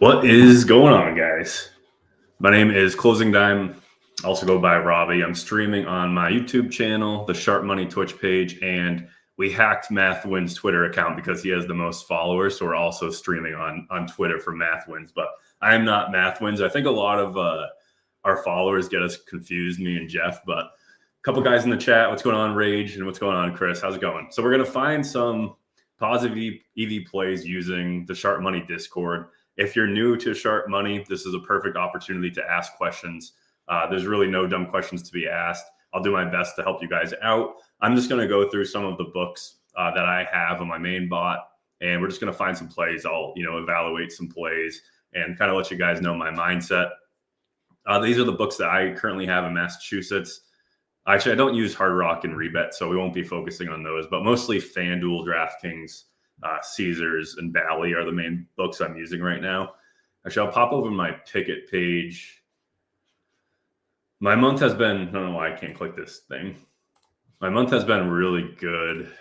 What is going on, guys? My name is ClosingDime. I also go by Robbie. I'm streaming on my YouTube channel, the SharpMoney Twitch page, and we hacked MathWin's Twitter account because he has the most followers. So we're also streaming on Twitter for MathWins. But I am not MathWins. I think a lot of our followers get us confused, me and Jeff. But a couple guys in the chat. What's going on, Rage? And what's going on, Chris? How's it going? So we're going to find some positive EV plays using the SharpMoney Discord. If you're new to SharpMoney, this is a perfect opportunity to ask questions. There's really no dumb questions to be asked. I'll do my best to help you guys out. I'm just going to go through some of the books that I have on my main bot, and we're just going to find some plays. I'll evaluate some plays and kind of let you guys know my mindset. These are the books that I currently have in Massachusetts. Actually, I don't use Hard Rock and Rebet, so we won't be focusing on those, but mostly FanDuel, DraftKings, Caesars, and Bally are the main books I'm using right now. Actually, I'll pop over my Picket page. My month has been, I don't know why I can't click this thing. My month has been really good.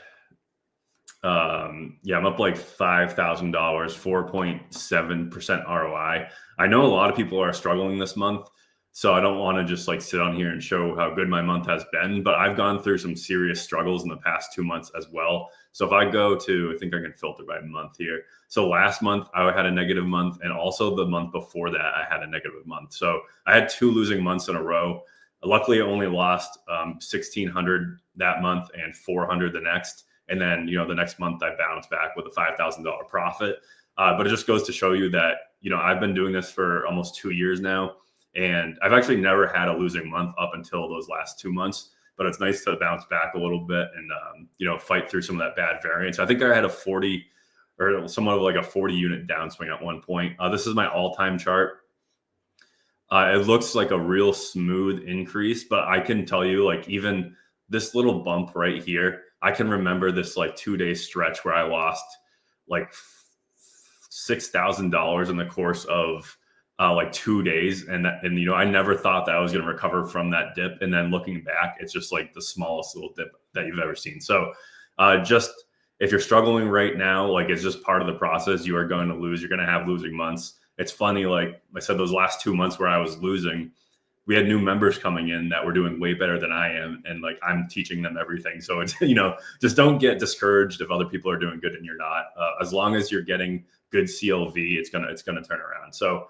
I'm up like $5,000, 4.7% ROI. I know a lot of people are struggling this month, so I don't want to just like sit on here and show how good my month has been, but I've gone through some serious struggles in the past 2 months as well. So if I go to, I think I can filter by month here. So last month I had a negative month, and also the month before that I had a negative month. So I had 2 losing months in a row. Luckily, I only lost 1,600 that month and 400 the next. And then, the next month I bounced back with a $5,000 profit. But it just goes to show you that, I've been doing this for almost 2 years now. And I've actually never had a losing month up until those last 2 months. But it's nice to bounce back a little bit and, fight through some of that bad variance. I think I had a 40 or somewhat of like a 40 unit downswing at one point. This is my all-time chart. It looks like a real smooth increase, but I can tell you, like, even this little bump right here, I can remember this like 2-day stretch where I lost like $6,000 in the course of like 2 days. And I never thought that I was going to recover from that dip. And then looking back, it's just like the smallest little dip that you've ever seen. So just if you're struggling right now, like, it's just part of the process. You are going to lose. You're going to have losing months. It's funny, like I said, those last 2 months where I was losing, we had new members coming in that were doing way better than I am. And like, I'm teaching them everything. So it's, just don't get discouraged if other people are doing good and you're not. As long as you're getting good CLV, it's going to turn around. So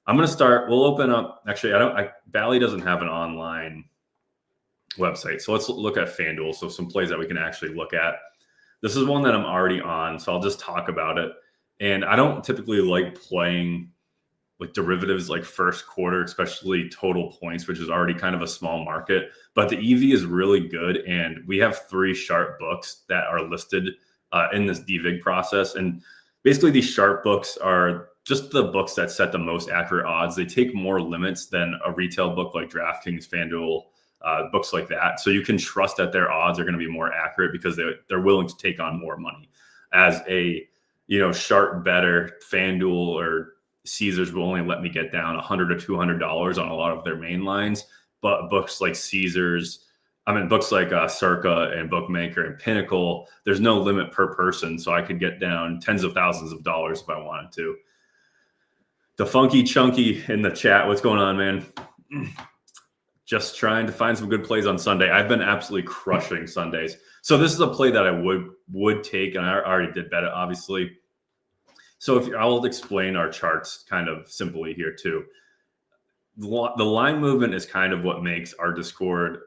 I'm going to start. We'll open up. Actually, Bally doesn't have an online website. So let's look at FanDuel. So some plays that we can actually look at. This is one that I'm already on, so I'll just talk about it. And I don't typically like playing like derivatives like first quarter, especially total points, which is already kind of a small market. But the EV is really good. And we have 3 Sharp books that are listed in this DVIG process. And basically these Sharp books are just the books that set the most accurate odds. They take more limits than a retail book like DraftKings, FanDuel, books like that. So you can trust that their odds are going to be more accurate because they're willing to take on more money. As a Sharp better, FanDuel or Caesars will only let me get down $100 or $200 on a lot of their main lines. But books like Caesars, books like Circa and Bookmaker and Pinnacle, there's no limit per person. So I could get down tens of thousands of dollars if I wanted to. The Funky Chunky in the chat, what's going on, man? Just trying to find some good plays on Sunday. I've been absolutely crushing Sundays. So this is a play that I would take, and I already did bet it, obviously. So I'll explain our charts kind of simply here too. The line movement is kind of what makes our Discord,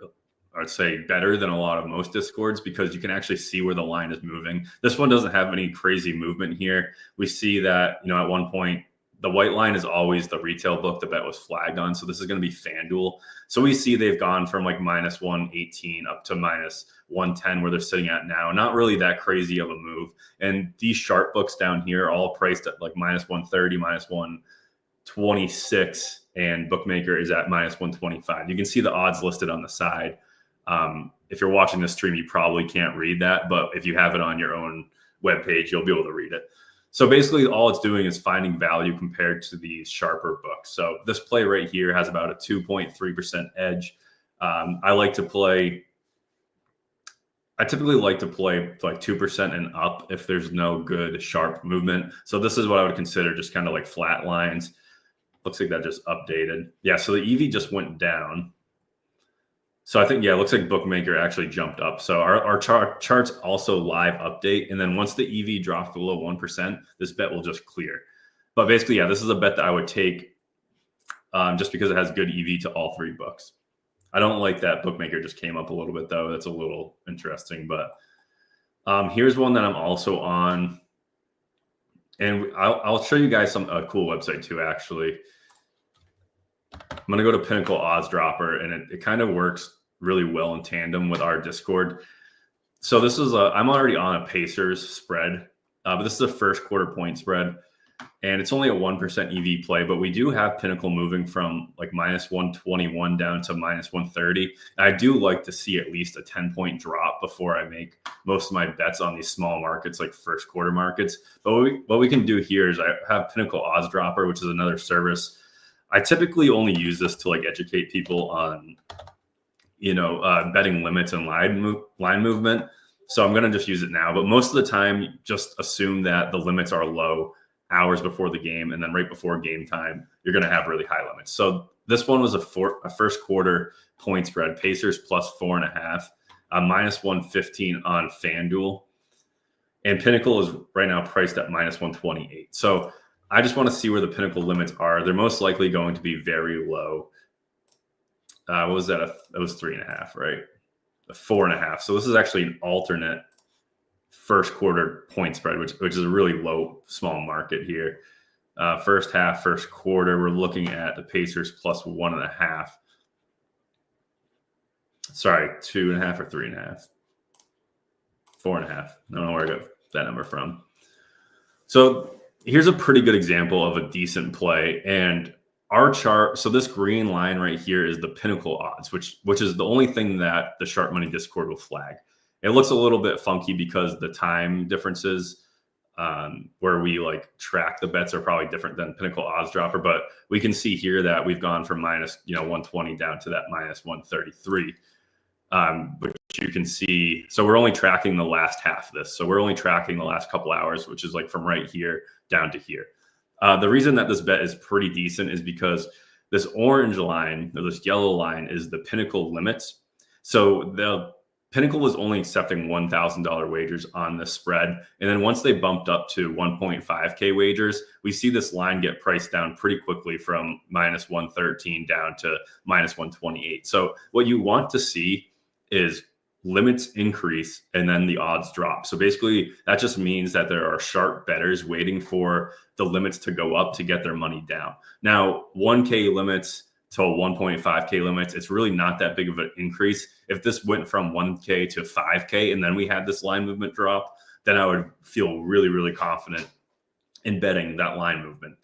I'd say, better than a lot of most Discords, because you can actually see where the line is moving. This one doesn't have any crazy movement here. We see that, at one point, the white line is always the retail book the bet was flagged on. So this is going to be FanDuel. So we see they've gone from like minus 118 up to minus 110 where they're sitting at now. Not really that crazy of a move. And these Sharp books down here are all priced at like minus 130, minus 126, and Bookmaker is at minus 125. You can see the odds listed on the side. If you're watching this stream, you probably can't read that, but if you have it on your own webpage, you'll be able to read it. So basically all it's doing is finding value compared to these sharper books. So this play right here has about a 2.3% edge. I like to play I typically like to play like 2% and up if there's no good sharp movement. So this is what I would consider just kind of like flat lines. Looks like that just updated. Yeah, so the EV just went down. So I think, yeah, it looks like Bookmaker actually jumped up. So our charts also live update. And then once the EV drops below 1%, this bet will just clear. But basically, yeah, this is a bet that I would take just because it has good EV to all three books. I don't like that Bookmaker just came up a little bit, though. That's a little interesting. But here's one that I'm also on. And I'll show you guys a cool website, too, actually. I'm going to go to Pinnacle Odds Dropper, and it kind of works really well in tandem with our Discord. So this is I'm already on a Pacers spread, but this is a first quarter point spread, and it's only a 1% EV play, but we do have Pinnacle moving from like minus 121 down to minus 130. And I do like to see at least a 10-point drop before I make most of my bets on these small markets, like first quarter markets. But what we can do here is I have Pinnacle Odds Dropper, which is another service. I typically only use this to like educate people on, betting limits and line movement. So I'm going to just use it now. But most of the time, just assume that the limits are low hours before the game. And then right before game time, you're going to have really high limits. So this one was a first quarter point spread, Pacers plus 4.5, minus 115 on FanDuel. And Pinnacle is right now priced at minus 128. So I just want to see where the Pinnacle limits are. They're most likely going to be very low. What was that? It was 3.5, right? 4.5. So this is actually an alternate first quarter point spread, which is a really low, small market here. First half, first quarter, we're looking at the Pacers plus 1.5. Sorry, 2.5 or 3.5. 4.5. I don't know where I got that number from. So here's a pretty good example of a decent play. And our chart, so this green line right here is the Pinnacle odds, which is the only thing that the SharpMoney Discord will flag. It looks a little bit funky because the time differences where we like track the bets are probably different than Pinnacle Odds Dropper. But we can see here that we've gone from minus 120 down to that minus 133. Which you can see, so we're only tracking the last half of this. So we're only tracking the last couple hours, which is like from right here down to here. The reason that this bet is pretty decent is because this orange line or this yellow line is the Pinnacle limits. So the Pinnacle was only accepting $1,000 wagers on this spread. And then once they bumped up to 1.5K wagers, we see this line get priced down pretty quickly from minus 113 down to minus 128. So what you want to see is limits increase and then the odds drop. So basically that just means that there are sharp bettors waiting for the limits to go up to get their money down. Now, 1K limits to 1.5K limits, it's really not that big of an increase. If this went from 1K to 5K and then we had this line movement drop, then I would feel really, really confident in betting that line movement.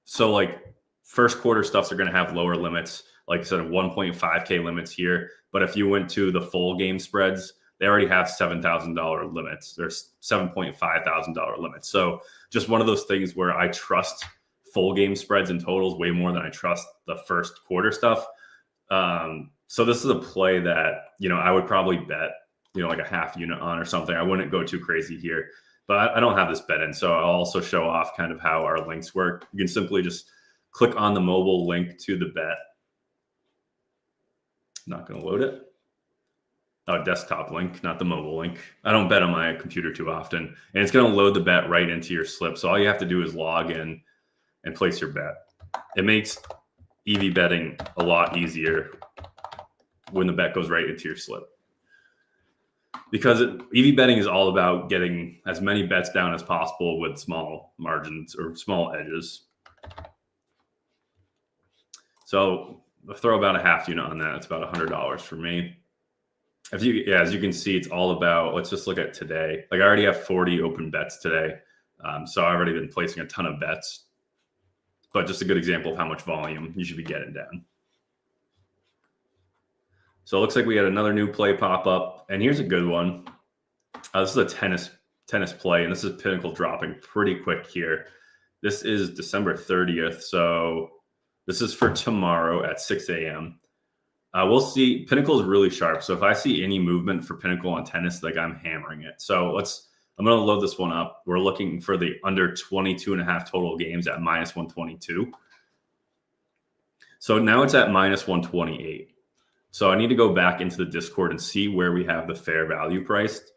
So like first quarter stuffs are going to have lower limits, like I said, 1.5K limits here. But if you went to the full game spreads, they already have $7,000 limits. There's $7,500 limits. So just one of those things where I trust full game spreads and totals way more than I trust the first quarter stuff. So this is a play that, I would probably bet, like a half unit on or something. I wouldn't go too crazy here, but I don't have this bet in. So I'll also show off kind of how our links work. You can simply just click on the mobile link to the bet. Not going to load it. Oh, desktop link, not the mobile link. I don't bet on my computer too often. And it's going to load the bet right into your slip. So all you have to do is log in and place your bet. It makes EV betting a lot easier when the bet goes right into your slip. Because EV betting is all about getting as many bets down as possible with small margins or small edges. So I'll throw about a half unit on that. It's about $100 for me. As you can see, it's all about, let's just look at today. Like I already have 40 open bets today. So I've already been placing a ton of bets, but just a good example of how much volume you should be getting down. So it looks like we had another new play pop up, and here's a good one. This is a tennis play, and this is Pinnacle dropping pretty quick here. This is December 30th. So this is for tomorrow at 6 a.m. We'll see. Pinnacle is really sharp. So if I see any movement for Pinnacle on tennis, like I'm hammering it. So I'm going to load this one up. We're looking for the under 22.5 total games at minus 122. So now it's at minus 128. So I need to go back into the Discord and see where we have the fair value priced.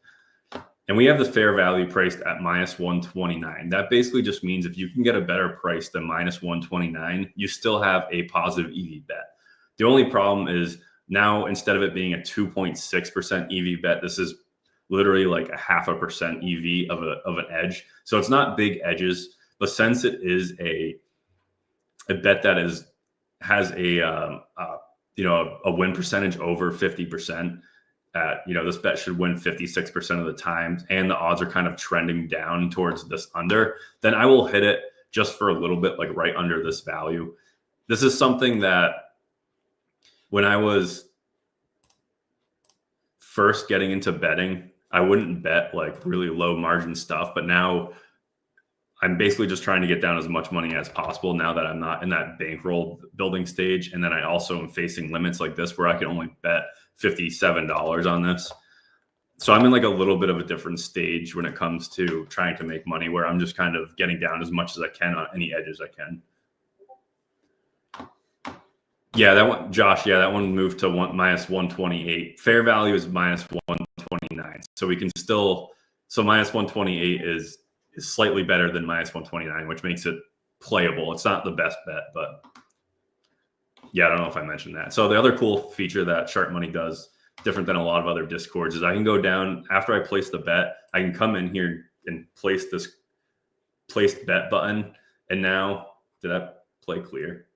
And we have the fair value priced at minus 129. That basically just means if you can get a better price than minus 129, you still have a positive EV bet. The only problem is now instead of it being a 2.6% EV bet, this is literally like a 0.5% EV of an edge. So it's not big edges, but since it is a bet that has a win percentage over 50%, this bet should win 56% of the time, and the odds are kind of trending down towards this under, then I will hit it just for a little bit, like right under this value. This is something that when I was first getting into betting, I wouldn't bet like really low margin stuff, but now I'm basically just trying to get down as much money as possible now that I'm not in that bankroll building stage. And then I also am facing limits like this where I can only bet $57 on this. So I'm in like a little bit of a different stage when it comes to trying to make money, where I'm just kind of getting down as much as I can on any edges I can. Yeah, that one, Josh, that one moved to minus 128. Fair value is minus 129. So we can still, minus 128 is slightly better than minus 129, which makes it playable. It's not the best bet, but yeah, I don't know if I mentioned that. So the other cool feature that SharpMoney does, different than a lot of other Discords, is I can go down after I place the bet. I can come in here and place this placed bet button. And now, did that play clear?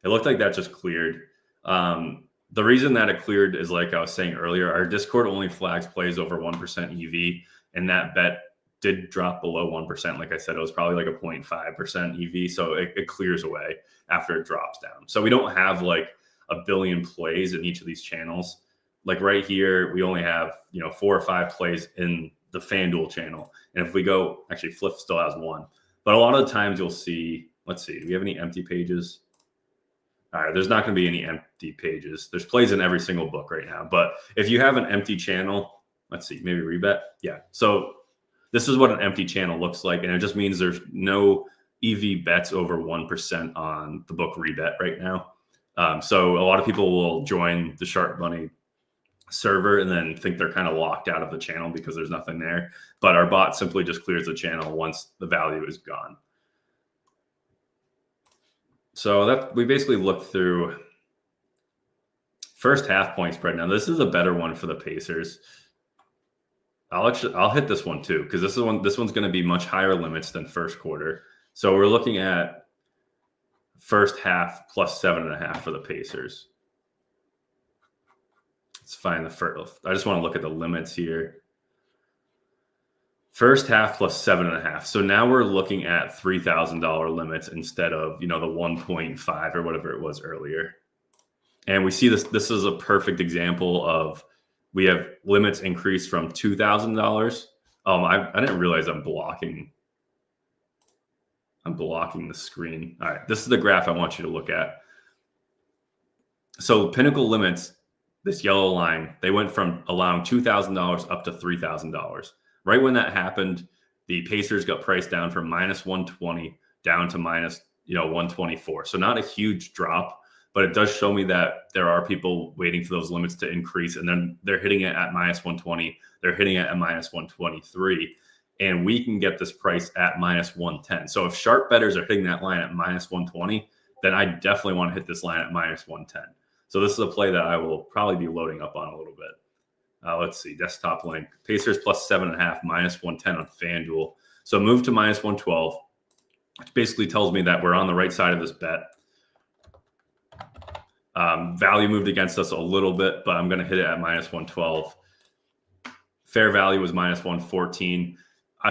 It looked like that just cleared. The reason that it cleared is, like I was saying earlier, our Discord only flags plays over 1% EV, and that bet did drop below 1%. Like I said, it was probably like a 0.5% EV. So it clears away after it drops down. So we don't have like a billion plays in each of these channels. Like right here, we only have, 4 or 5 plays in the FanDuel channel. And if we go, actually Flip still has 1, but a lot of the times you'll see, let's see, do we have any empty pages? All right, there's not going to be any empty pages. There's plays in every single book right now. But if you have an empty channel, let's see, maybe rebet. Yeah. So this is what an empty channel looks like. And it just means there's no EV bets over 1% on the book rebet right now. So a lot of people will join the SharpMoney server and then think they're kind of locked out of the channel because there's nothing there. But our bot simply just clears the channel once the value is gone. So that we basically looked through first half point spread. Now this is a better one for the Pacers. I'll hit this one too, because this one's going to be much higher limits than first quarter. So we're looking at first half plus 7.5 for the Pacers. Let's find the first. I just want to look at the limits here. First half plus 7.5. So now we're looking at $3,000 limits instead of, the 1.5 or whatever it was earlier. And we see this. This is a perfect example of we have limits increase from $2,000. I didn't realize I'm blocking the screen. All right, this is the graph I want you to look at. So Pinnacle limits, this yellow line, they went from allowing $2,000 up to $3,000. Right when that happened, the Pacers got priced down from minus 120 down to minus 124. So not a huge drop, but it does show me that there are people waiting for those limits to increase, and then they're hitting it at minus 120. They're hitting it at minus 123, and we can get this price at minus 110. So if sharp bettors are hitting that line at minus 120, then I definitely want to hit this line at minus 110. So this is a play that I will probably be loading up on a little bit. Let's see, desktop link. Pacers plus 7.5, minus 110 on FanDuel. So move to minus 112, which basically tells me that we're on the right side of this bet. Value moved against us a little bit, but I'm going to hit it at minus 112. Fair value was minus 114.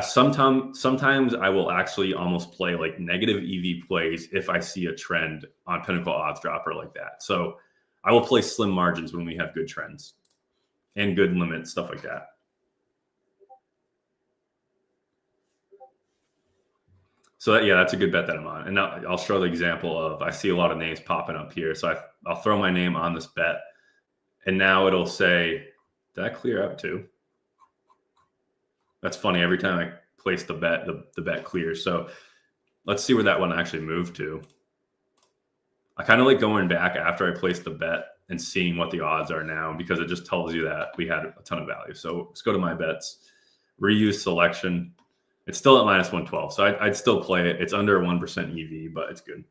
Sometimes I will actually almost play like negative EV plays if I see a trend on Pinnacle Odds Dropper like that. So I will play slim margins when we have good trends and good limits, stuff like that. So that's a good bet that I'm on. And now I'll show the example of, I see a lot of names popping up here. So I'll throw my name on this bet. And now it'll say, did I clear out too? That's funny. Every time I place the bet, the bet clears. So let's see where that one actually moved to. I kind of like going back after I placed the bet and seeing what the odds are now, because it just tells you that we had a ton of value. So let's go to my bets, reuse selection. It's still at minus 112. So I'd still play it. It's under 1% EV, but it's good.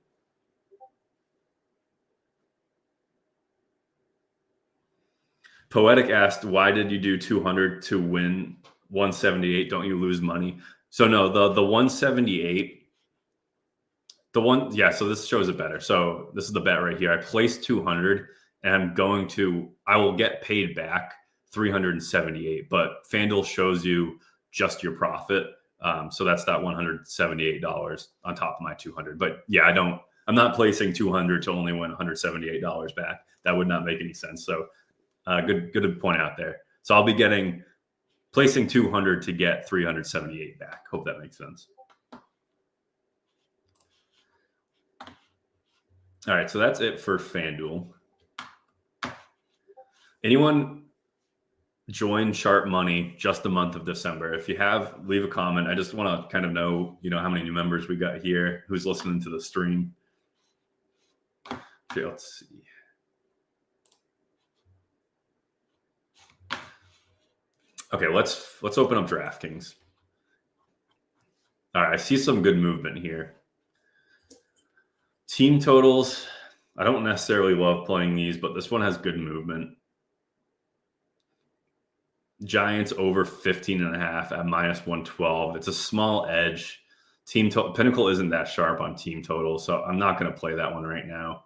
Poetic asked, why did you do 200 to win 178? Don't you lose money? So no, the 178, so this shows it better. So this is the bet right here. I placed 200 and I will get paid back 378, but FanDuel shows you just your profit. So that's that $178 on top of my 200. But yeah, I'm not placing 200 to only win $178 back. That would not make any sense. So good to point out there. So I'll be placing 200 to get 378 back. Hope that makes sense. All right, so that's it for FanDuel. Anyone join SharpMoney just the month of December? If you have, leave a comment. I just want to kind of know, how many new members we got here, who's listening to the stream. Okay, let's see. Okay, let's open up DraftKings. All right, I see some good movement here. Team totals. I don't necessarily love playing these, but this one has good movement. Giants over 15.5 at minus 112. It's a small edge. Pinnacle isn't that sharp on team total, so I'm not going to play that one right now.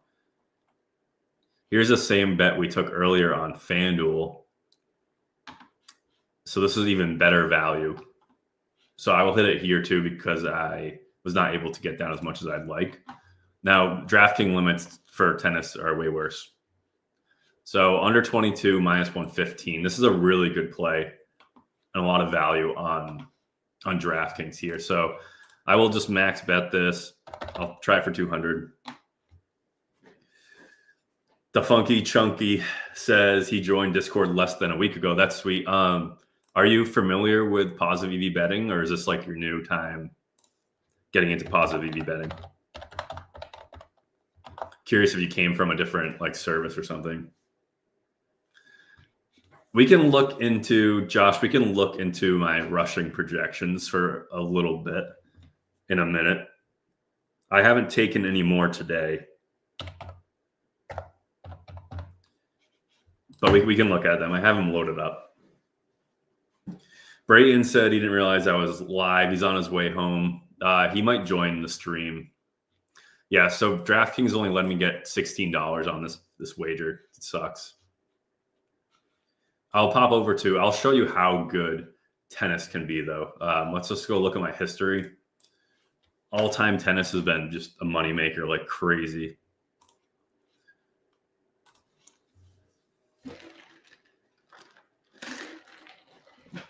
Here's the same bet we took earlier on FanDuel. So this is even better value. So I will hit it here too, because I was not able to get down as much as I'd like. Now, DraftKings limits for tennis are way worse. So under 22, minus 115. This is a really good play and a lot of value on DraftKings here. So I will just max bet this. I'll try for 200. The Funky Chunky says he joined Discord less than a week ago. That's sweet. Are you familiar with positive EV betting, or is this like your new time getting into positive EV betting? Curious if you came from a different service or something. We can look into my rushing projections for a little bit in a minute. I haven't taken any more today, but we can look at them. I have them loaded up. Brayton said he didn't realize I was live. He's on his way home. He might join the stream. Yeah, so DraftKings only let me get $16 on this wager. It sucks. I'll show you how good tennis can be, though. Let's just go look at my history. All-time tennis has been just a moneymaker like crazy.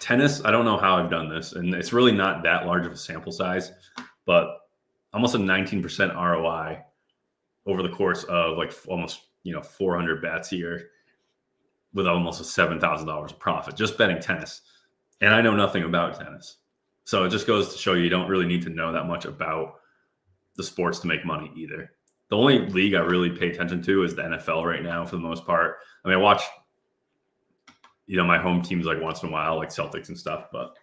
Tennis, I don't know how I've done this, and it's really not that large of a sample size, but almost a 19% ROI over the course of almost 400 bets here, with almost a $7,000 of profit just betting tennis. And I know nothing about tennis, so it just goes to show you don't really need to know that much about the sports to make money either. The only league I really pay attention to is the NFL right now, for the most part. I mean, I watch my home teams once in a while, like Celtics and stuff, but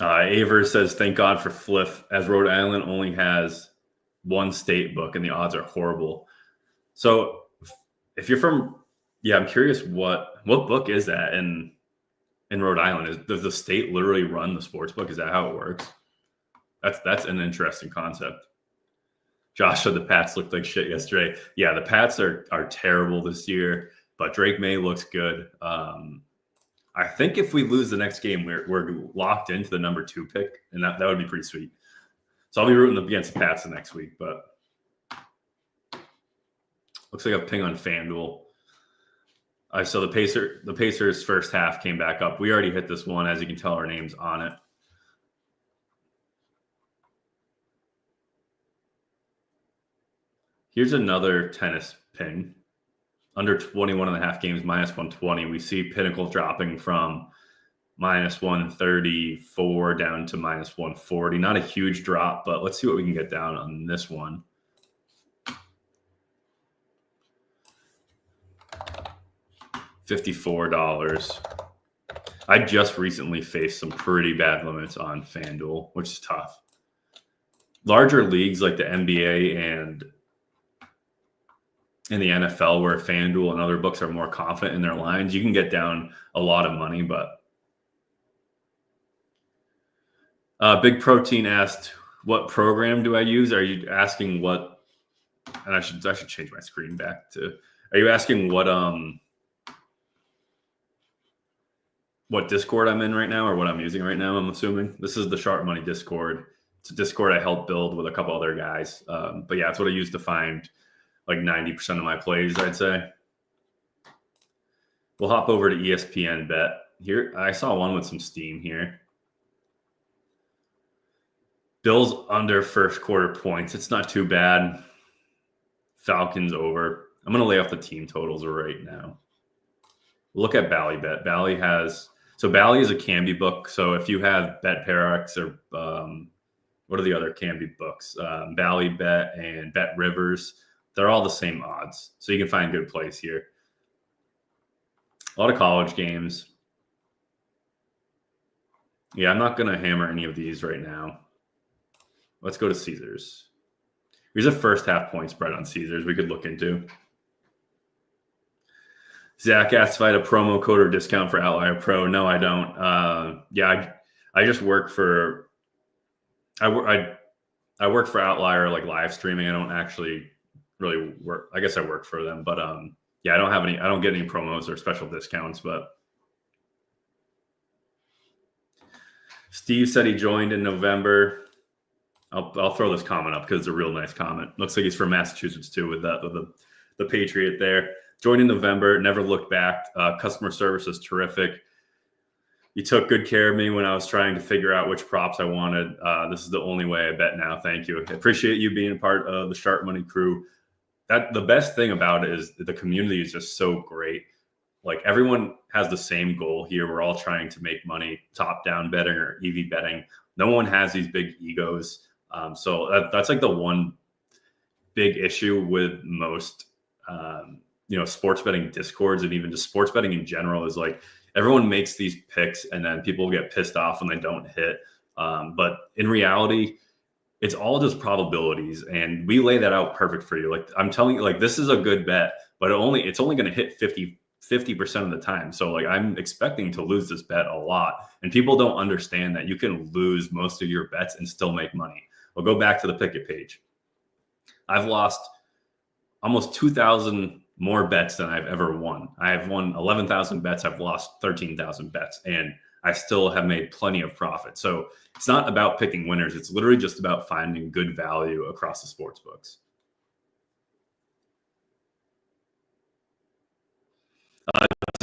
Aver says, thank God for Fliff, as Rhode Island only has one state book and the odds are horrible. So if you're from, I'm curious what book is that in Rhode Island? Does the state literally run the sports book? Is that how it works? That's an interesting concept. Josh said the Pats looked like shit yesterday. Yeah, the Pats are terrible this year, but Drake May looks good. I think if we lose the next game, we're locked into the number 2 pick, and that would be pretty sweet. So I'll be rooting against the Pats the next week, but looks like a ping on FanDuel. So the Pacers first half came back up. We already hit this one. As you can tell, our name's on it. Here's another tennis ping. Under 21.5 games, minus 120. We see Pinnacle dropping from minus 134 down to minus 140. Not a huge drop, but let's see what we can get down on this one. $54. I just recently faced some pretty bad limits on FanDuel, which is tough. Larger leagues like the NBA and in the NFL, where FanDuel and other books are more confident in their lines, you can get down a lot of money. But Big Protein asked, what program do I use? Are you asking what, and I should change my screen back to, are you asking what Discord I'm in right now or what I'm using right now? I'm assuming this is the SharpMoney Discord. It's a Discord I helped build with a couple other guys. But yeah, it's what I use to find like 90% of my plays, I'd say. We'll hop over to ESPN Bet. Here, I saw one with some steam here. Bills under first quarter points. It's not too bad. Falcons over. I'm going to lay off the team totals right now. Look at Bally Bet. Bally is a Canby book. So if you have BetParax or what are the other Canby books? Bally Bet and Bet Rivers. They're all the same odds. So you can find good plays here. A lot of college games. Yeah, I'm not going to hammer any of these right now. Let's go to Caesars. Here's a first half point spread on Caesars we could look into. Zach asked if I had a promo code or discount for Outlier Pro. No, I don't. I just work for I work for Outlier, like live streaming. I don't actually really work. I guess I work for them, but yeah, I don't get any promos or special discounts. But Steve said he joined in November. I'll throw this comment up because it's a real nice comment. Looks like he's from Massachusetts too, with the Patriot there. Joined in November, never looked back. Customer service is terrific. You took good care of me when I was trying to figure out which props I wanted. This is the only way I bet now. Thank you. I appreciate you being a part of the Sharp Money crew. The best thing about it is the community is just so great. Like everyone has the same goal here. We're all trying to make money, top down betting or EV betting. No one has these big egos. So that's like the one big issue with most, sports betting discords and even just sports betting in general is like everyone makes these picks and then people get pissed off when they don't hit. But in reality, it's all just probabilities, and we lay that out perfect for you. Like I'm telling you, like this is a good bet, but it's only going to hit 50% of the time. So like I'm expecting to lose this bet a lot, and people don't understand that you can lose most of your bets and still make money. We'll go back to the Pickett page. I've lost almost 2,000 more bets than I've ever won. I have won 11,000 bets. I've lost 13,000 bets, and I still have made plenty of profit. So it's not about picking winners. It's literally just about finding good value across the sports books.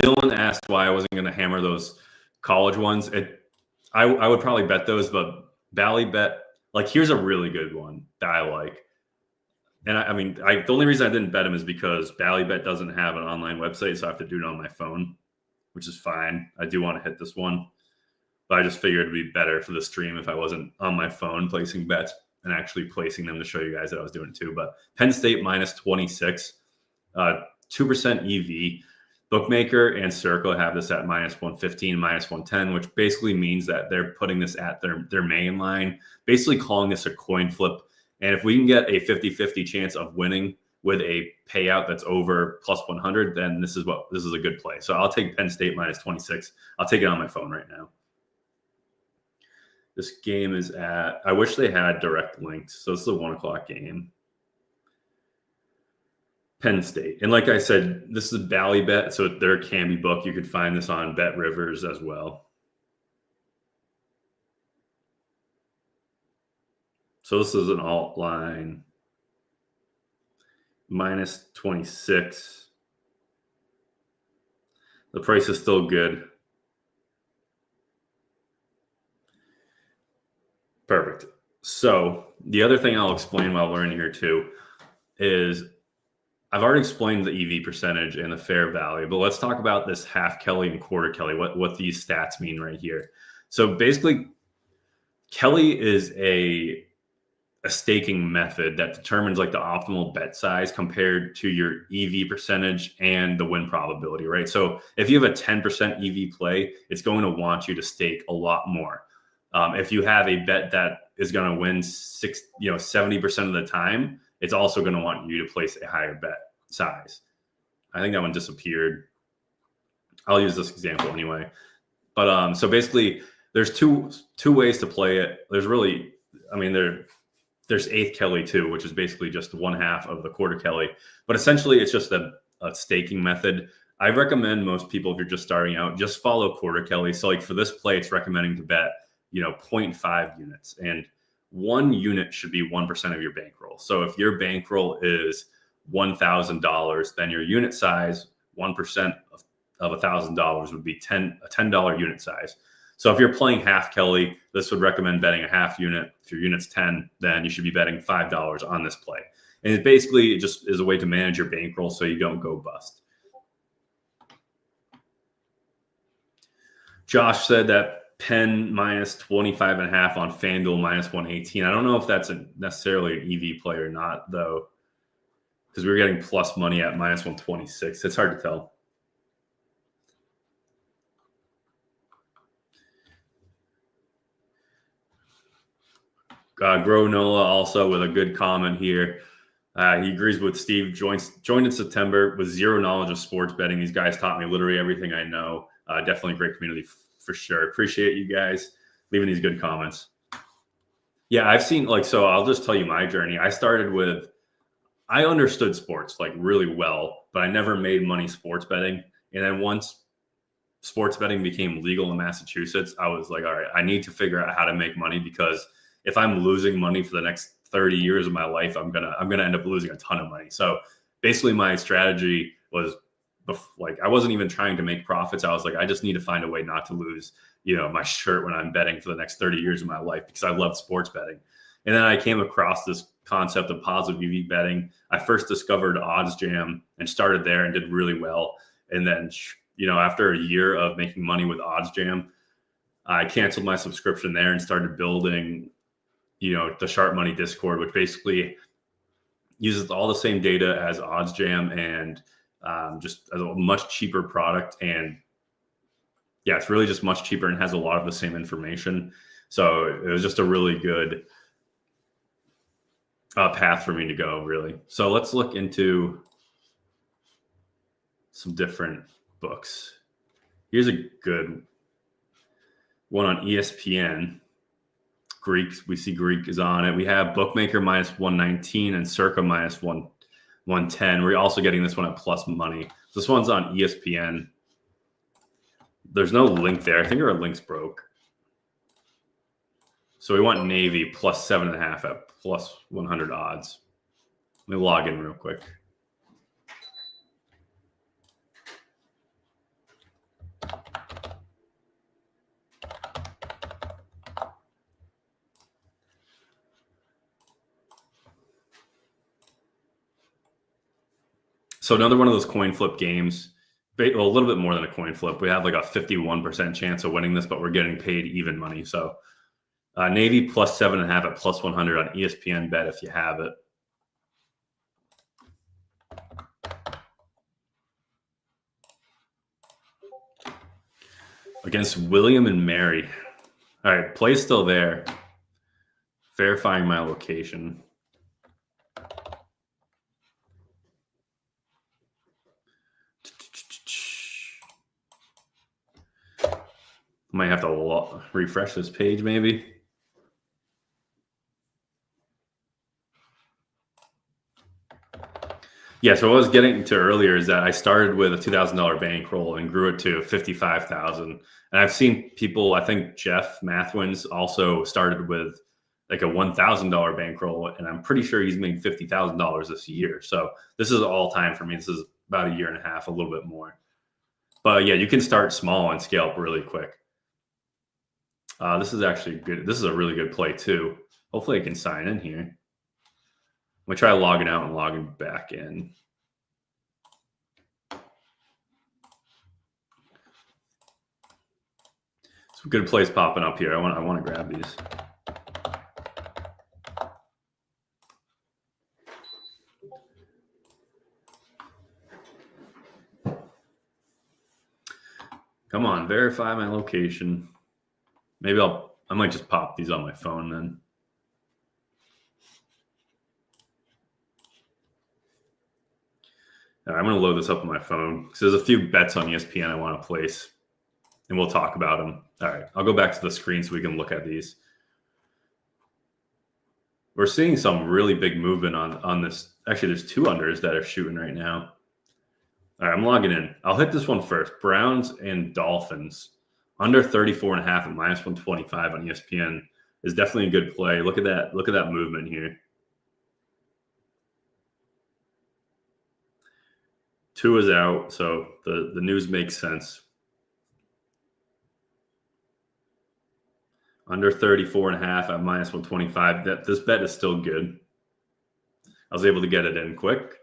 Dylan asked why I wasn't going to hammer those college ones. I would probably bet those, but Bally Bet, like here's a really good one that I like. And the only reason I didn't bet him is because Bally Bet doesn't have an online website, so I have to do it on my phone, which is fine. I do want to hit this one, but I just figured it'd be better for the stream if I wasn't on my phone placing bets and actually placing them to show you guys that I was doing it too. But Penn State minus 26, 2% EV. Bookmaker and Circle have this at minus 115, minus 110, which basically means that they're putting this at their main line, basically calling this a coin flip. And if we can get a 50-50 chance of winning with a payout that's over plus 100, then this is a good play. So I'll take Penn State minus 26. I'll take it on my phone right now. This game is I wish they had direct links. So this is a 1:00 game. Penn State. And like I said, this is Bally Bet. So they're a Canby book. You could find this on Bet Rivers as well. So this is an alt line. Minus 26. The price is still good. Perfect. So the other thing I'll explain while we're in here too, is I've already explained the EV percentage and the fair value, but let's talk about this half Kelly and quarter Kelly, what these stats mean right here. So basically, Kelly is a staking method that determines like the optimal bet size compared to your EV percentage and the win probability, right? So if you have a 10% EV play, it's going to want you to stake a lot more. If you have a bet that is going to win 70% of the time, it's also going to want you to place a higher bet size. I think that one disappeared. I'll use this example anyway. But so basically, there's two ways to play it. There's really, there's eighth Kelly too, which is basically just one half of the quarter Kelly. But essentially, it's just a staking method. I recommend most people, if you're just starting out, just follow quarter Kelly. So like for this play, it's recommending to bet 0.5 units, and 1 unit should be 1% of your bankroll. So if your bankroll is $1,000, then your unit size, 1% of $1,000 would be a $10 unit size. So if you're playing half Kelly, this would recommend betting a half unit. If your unit's 10, then you should be betting $5 on this play. And it basically just is a way to manage your bankroll so you don't go bust. Josh said that Penn minus 25.5 on FanDuel minus 118. I don't know if that's necessarily an EV play or not, though, because we were getting plus money at minus 126. It's hard to tell. Grow Nola also with a good comment here. He agrees with Steve. Joined in September with zero knowledge of sports betting. These guys taught me literally everything I know. Definitely a great community for sure. Appreciate you guys leaving these good comments. Yeah, I've seen so I'll just tell you my journey. I understood sports like really well, but I never made money sports betting. And then once sports betting became legal in Massachusetts, I was like, all right, I need to figure out how to make money, because if I'm losing money for the next 30 years of my life, I'm gonna end up losing a ton of money. So basically my strategy was I wasn't even trying to make profits. I was like, I just need to find a way not to lose, my shirt when I'm betting for the next 30 years of my life, because I loved sports betting. And then I came across this concept of positive EV betting. I first discovered OddsJam and started there and did really well. And then, after a year of making money with OddsJam, I canceled my subscription there and started building, the SharpMoney Discord, which basically uses all the same data as OddsJam and just a much cheaper product. And yeah, it's really just much cheaper and has a lot of the same information. So it was just a really good path for me to go, really. So let's look into some different books. Here's a good one on ESPN. Greek, we see Greek is on it. We have Bookmaker minus 119 and Circa minus 110. We're also getting this one at plus money. This one's on ESPN. There's no link there. I think our link's broke. So we want Navy plus 7.5 at plus 100 odds. Let me log in real quick. So another one of those coin flip games, a little bit more than a coin flip. We have like a 51% chance of winning this, but we're getting paid even money. So Navy plus 7.5 at plus 100 on ESPN bet if you have it. Against William and Mary. All right, play's still there. Verifying my location. Might have to refresh this page maybe. Yeah, so what I was getting to earlier is that I started with a $2,000 bankroll and grew it to $55,000. And I've seen people, I think Jeff Mathwins also started with like a $1,000 bankroll, and I'm pretty sure he's made $50,000 this year. So this is all time for me. This is about a year and a half, a little bit more. But yeah, you can start small and scale up really quick. This is actually good. This is a really good play too. Hopefully I can sign in here. Let me try logging out and logging back in. Some good plays popping up here. I want to grab these. Come on, verify my location. Maybe I might just pop these on my phone then. All right, I'm going to load this up on my phone because there's a few bets on ESPN I want to place, and we'll talk about them. All right, I'll go back to the screen so we can look at these. We're seeing some really big movement on this. Actually, there's 2 unders that are shooting right now. All right, I'm logging in. I'll hit this one first. Browns and Dolphins. Under 34.5 at minus 125 on ESPN is definitely a good play. Look at that. Look at that movement here. 2 is out, so the news makes sense. Under 34.5 at minus 125. This bet is still good. I was able to get it in quick,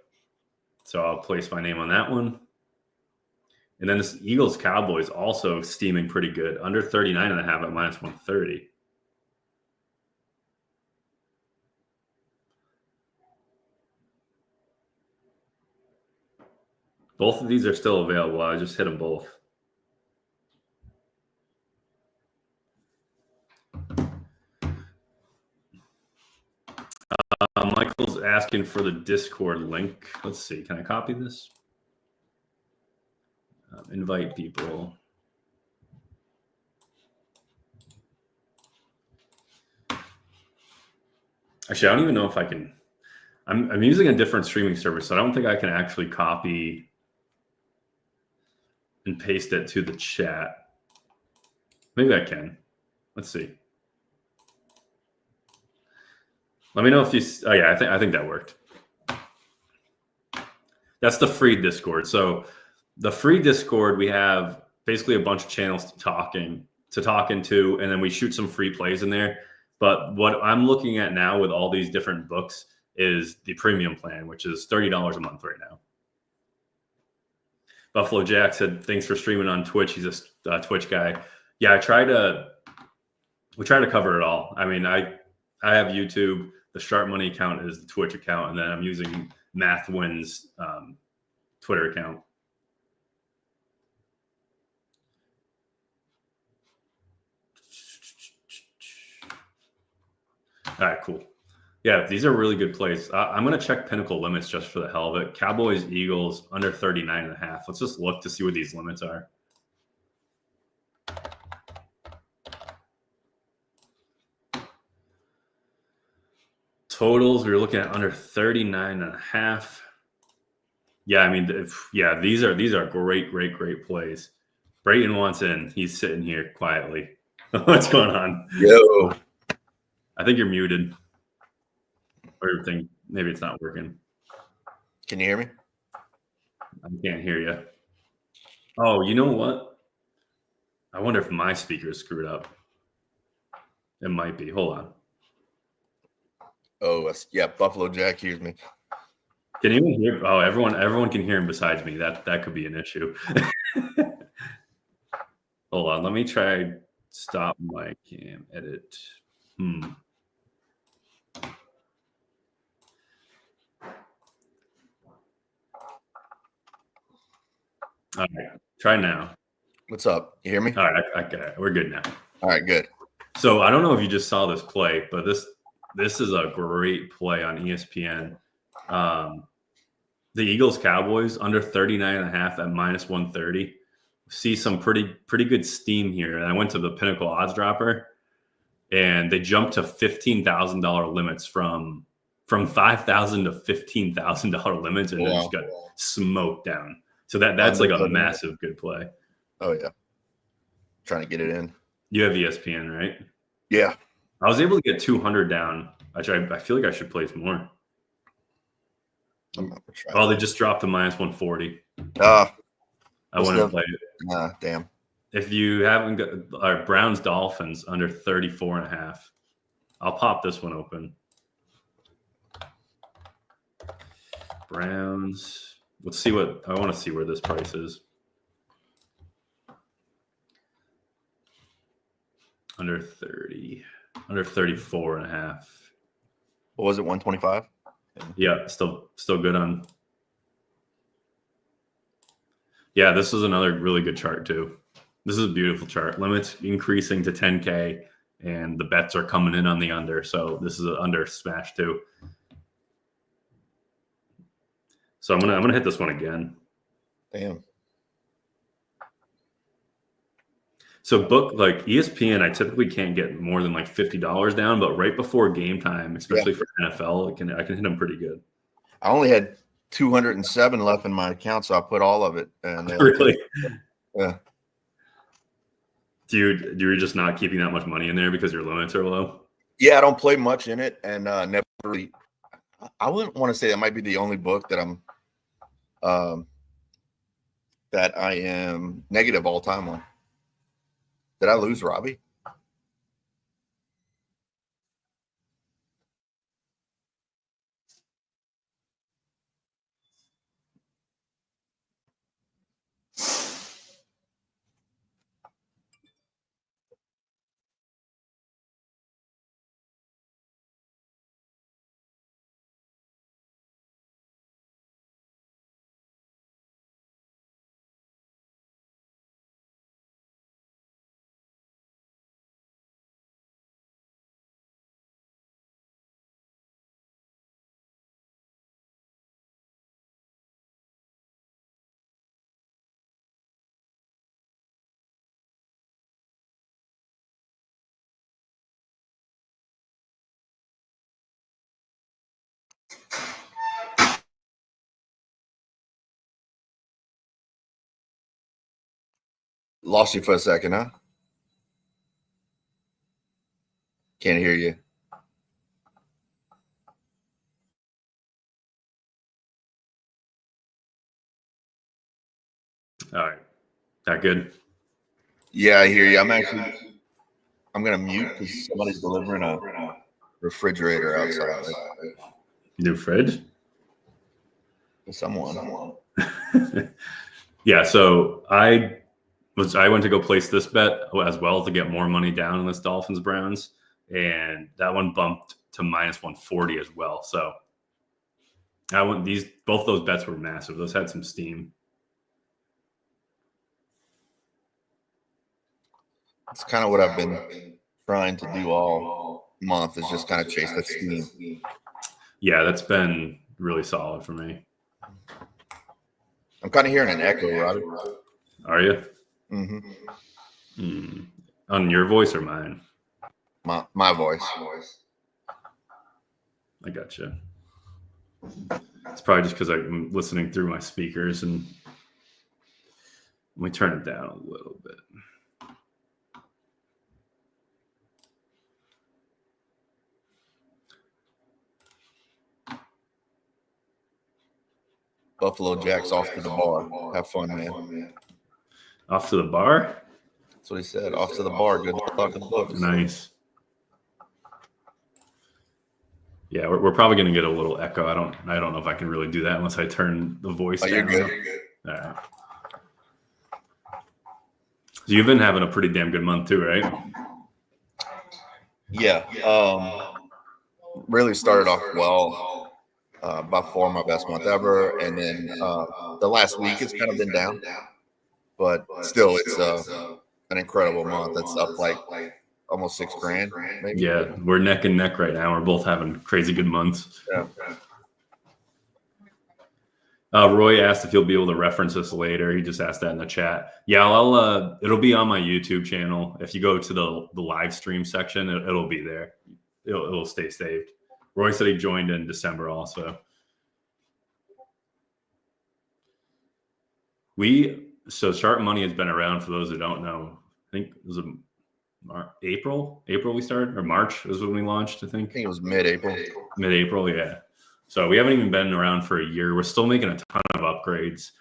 so I'll place my name on that one. And then this Eagles-Cowboys also steaming pretty good. Under 39.5 at minus 130. Both of these are still available. I just hit them both. Michael's asking for the Discord link. Let's see. Can I copy this? Invite people. Actually, I don't even know if I can. I'm using a different streaming service, so I don't think I can actually copy and paste it to the chat. Maybe I can. Let's see. Let me know if you. Oh yeah, I think that worked. That's the free Discord. So the free Discord, we have basically a bunch of channels to talk into, and then we shoot some free plays in there. But what I'm looking at now with all these different books is the premium plan, which is $30 a month right now. Buffalo Jack said, "Thanks for streaming on Twitch." He's a Twitch guy. Yeah, we try to cover it all. I mean, I have YouTube. The SharpMoney account is the Twitch account, and then I'm using MathWin's Twitter account. All right, cool. Yeah, these are really good plays. I'm going to check Pinnacle limits just for the hell of it. Cowboys, Eagles, under 39.5. Let's just look to see what these limits are. Totals, we were looking at under 39.5. Yeah, I mean, these are great plays. Brayton wants in. He's sitting here quietly. What's going on? Yo. I think you're muted. Or everything. Maybe it's not working. Can you hear me? I can't hear you. Oh, you know what? I wonder if my speaker is screwed up. It might be. Hold on. Oh, yeah. Buffalo Jack hears me. Can you even hear? Oh, everyone can hear him besides me. That could be an issue. Hold on. Let me try stop my cam edit. All right. Try now. What's up? You hear me? All right. Okay. We're good now. All right, good. So I don't know if you just saw this play, but this is a great play on ESPN. The Eagles Cowboys under 39.5 at minus 130. See some pretty good steam here. And I went to the Pinnacle odds dropper, and they jumped to $15,000 limits from $5,000 to $15,000 limits, and then just got smoked down. So that's like a massive good play. Oh yeah. Trying to get it in. You have ESPN, right? Yeah. I was able to get 200 down. Actually, I feel like I should place more. Oh, they just dropped to minus 140. I wouldn't play it. Damn. If you haven't got Browns Dolphins under 34.5, I'll pop this one open. Browns. Let's see what I want to see where this price is. Under 30, under 34.5. What was it? 125. Yeah, still good on. Yeah, this is another really good chart too. This is a beautiful chart. Limits increasing to 10K, and the bets are coming in on the under. So this is an under smash too. So I'm gonna hit this one again. Damn. So book like ESPN, I typically can't get more than like $50 down, but right before game time, especially for NFL, I can hit them pretty good. I only had 207 left in my account, so I put all of it. And Really? Yeah. Do you just not keeping that much money in there because your limits are low? Yeah, I don't play much in it, and never really. I wouldn't want to say that might be the only book that that I am negative all time on. Did I lose Robbie? Lost you for a second, huh? Can't hear you. All right. That good? Yeah, I hear you. I'm gonna mute because somebody's delivering a refrigerator outside. New fridge? Someone. Yeah, so I went to go place this bet as well to get more money down on this Dolphins Browns, and that one bumped to minus 140 as well. So both those bets were massive. Those had some steam. It's kind of what I've been trying to do all month is just kind of chase that steam. Yeah, that's been really solid for me. I'm kind of hearing an echo, Robbie. Are you? Mm-hmm. On your voice or mine? My voice. I gotcha. It's probably just because I'm listening through my speakers, and let me turn it down a little bit. Buffalo Jack's off to the bar. Have fun, man. Off to the bar? That's what he said. Off to the bar. Good luck in the books. Nice. Yeah, we're probably going to get a little echo. I don't know if I can really do that unless I turn the voice down. You're good. All right. So you've been having a pretty damn good month too, right? Yeah. Really started off well. By far my best month ever, and then the last week it's kind of been down, but still it's an incredible month. It's up like almost $6,000 maybe. Yeah, we're neck and neck right now. We're both having crazy good months. Yeah. Roy asked if he'll be able to reference this later. He just asked that in the chat. Yeah, it'll be on my YouTube channel. If you go to the live stream section, it'll be there. It'll stay saved. Roy said he joined in December also. So SharpMoney has been around, for those that don't know. I think it was April we started, or March is when we launched, I think. I think it was mid-April. Mid-April, yeah. So we haven't even been around for a year. We're still making a ton of upgrades.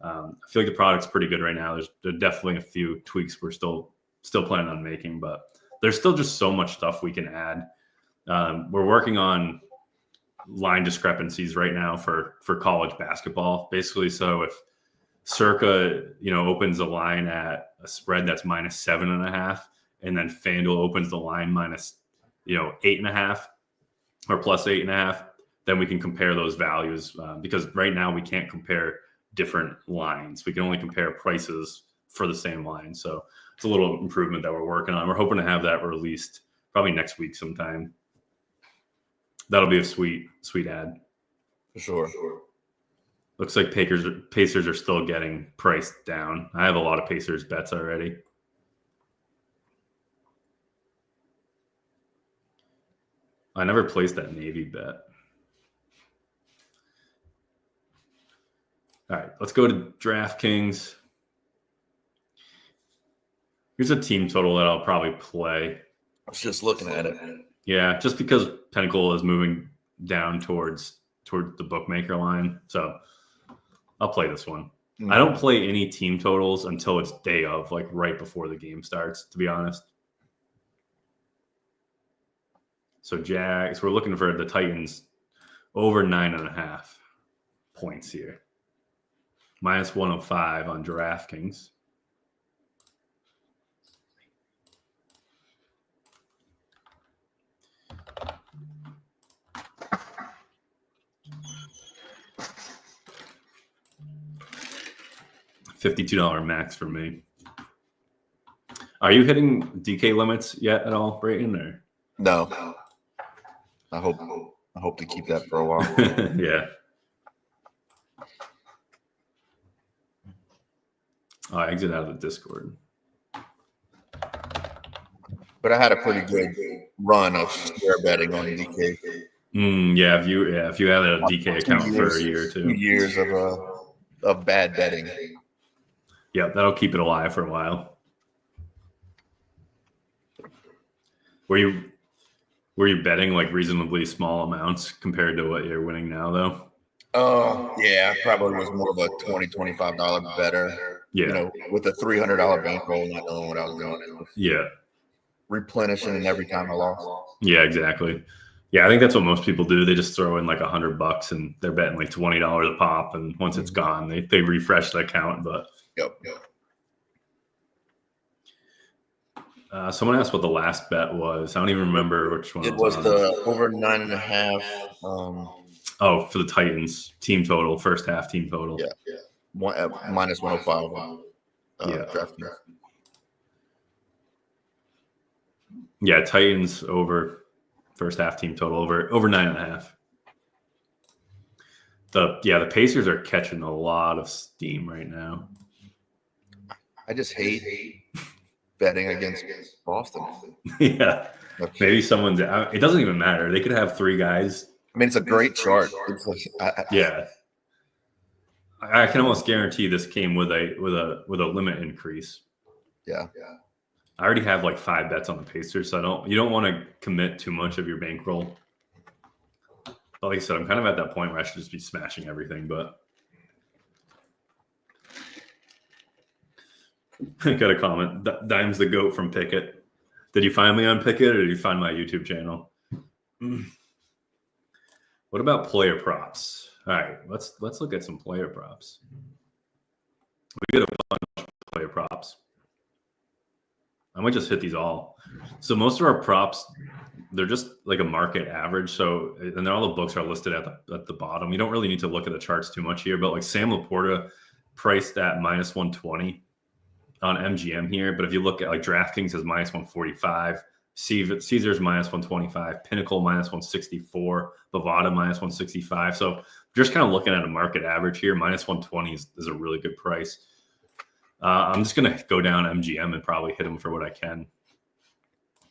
I feel like the product's pretty good right now. There's definitely a few tweaks we're still planning on making, but there's still just so much stuff we can add. We're working on line discrepancies right now for college basketball, basically. So if Circa, opens the line at a spread that's -7.5, and then FanDuel opens the line minus, 8.5 or +8.5, then we can compare those values because right now we can't compare different lines. We can only compare prices for the same line. So it's a little improvement that we're working on. We're hoping to have that released probably next week sometime. That'll be a sweet ad. For sure. Looks like Pacers are still getting priced down. I have a lot of Pacers bets already. I never placed that Navy bet. All right, let's go to DraftKings. Here's a team total that I'll probably play. I was just looking at it. Yeah, just because Pinnacle is moving down towards the bookmaker line. So I'll play this one. Mm-hmm. I don't play any team totals until it's day of, like right before the game starts, to be honest. So Jags, we're looking for the Titans over 9.5 points here. -105 on DraftKings. $52 max for me. Are you hitting DK limits yet at all, Brayton? Or no? I hope to keep that for a while. Yeah. I exit out of the Discord. But I had a pretty good run of square betting on DK. Yeah, if you had a DK account for a year or two. 2 years of bad betting. Yeah, that'll keep it alive for a while. Were you betting like reasonably small amounts compared to what you're winning now, though? Yeah, I probably was more of a $20-$25 better. Yeah, with a $300 bankroll, not knowing what I was doing. Yeah, replenishing and every time I lost. Yeah, exactly. Yeah, I think that's what most people do. They just throw in like $100 and they're betting like $20 a pop, and once it's gone, they refresh the account. But Yep. Someone asked what the last bet was. I don't even remember which one. It was the over 9.5. For the Titans team total, first half team total. Yeah. -105. DraftKings. Yeah, Titans over first half team total over 9.5. The Pacers are catching a lot of steam right now. I just hate betting against Boston. Yeah, maybe someone's. It doesn't even matter. They could have 3 guys. I mean, it's a great chart. It's yeah, I can almost guarantee this came with a limit increase. Yeah. I already have like 5 bets on the Pacers, so you don't want to commit too much of your bankroll. But like I said, I'm kind of at that point where I should just be smashing everything. But I got a comment. Dime's the GOAT from Pickett. Did you find me on Pickett, or did you find my YouTube channel? What about player props? All right, let's look at some player props. We get a bunch of player props. I might just hit these all. So most of our props, they're just like a market average. So, and all the books are listed at the bottom. You don't really need to look at the charts too much here, but like Sam Laporta priced at -120 on MGM here. But if you look at like DraftKings has -145, Caesars -125, Pinnacle -164, Bovada -165. So just kind of looking at a market average here, -120 is a really good price. I'm just going to go down MGM and probably hit them for what I can.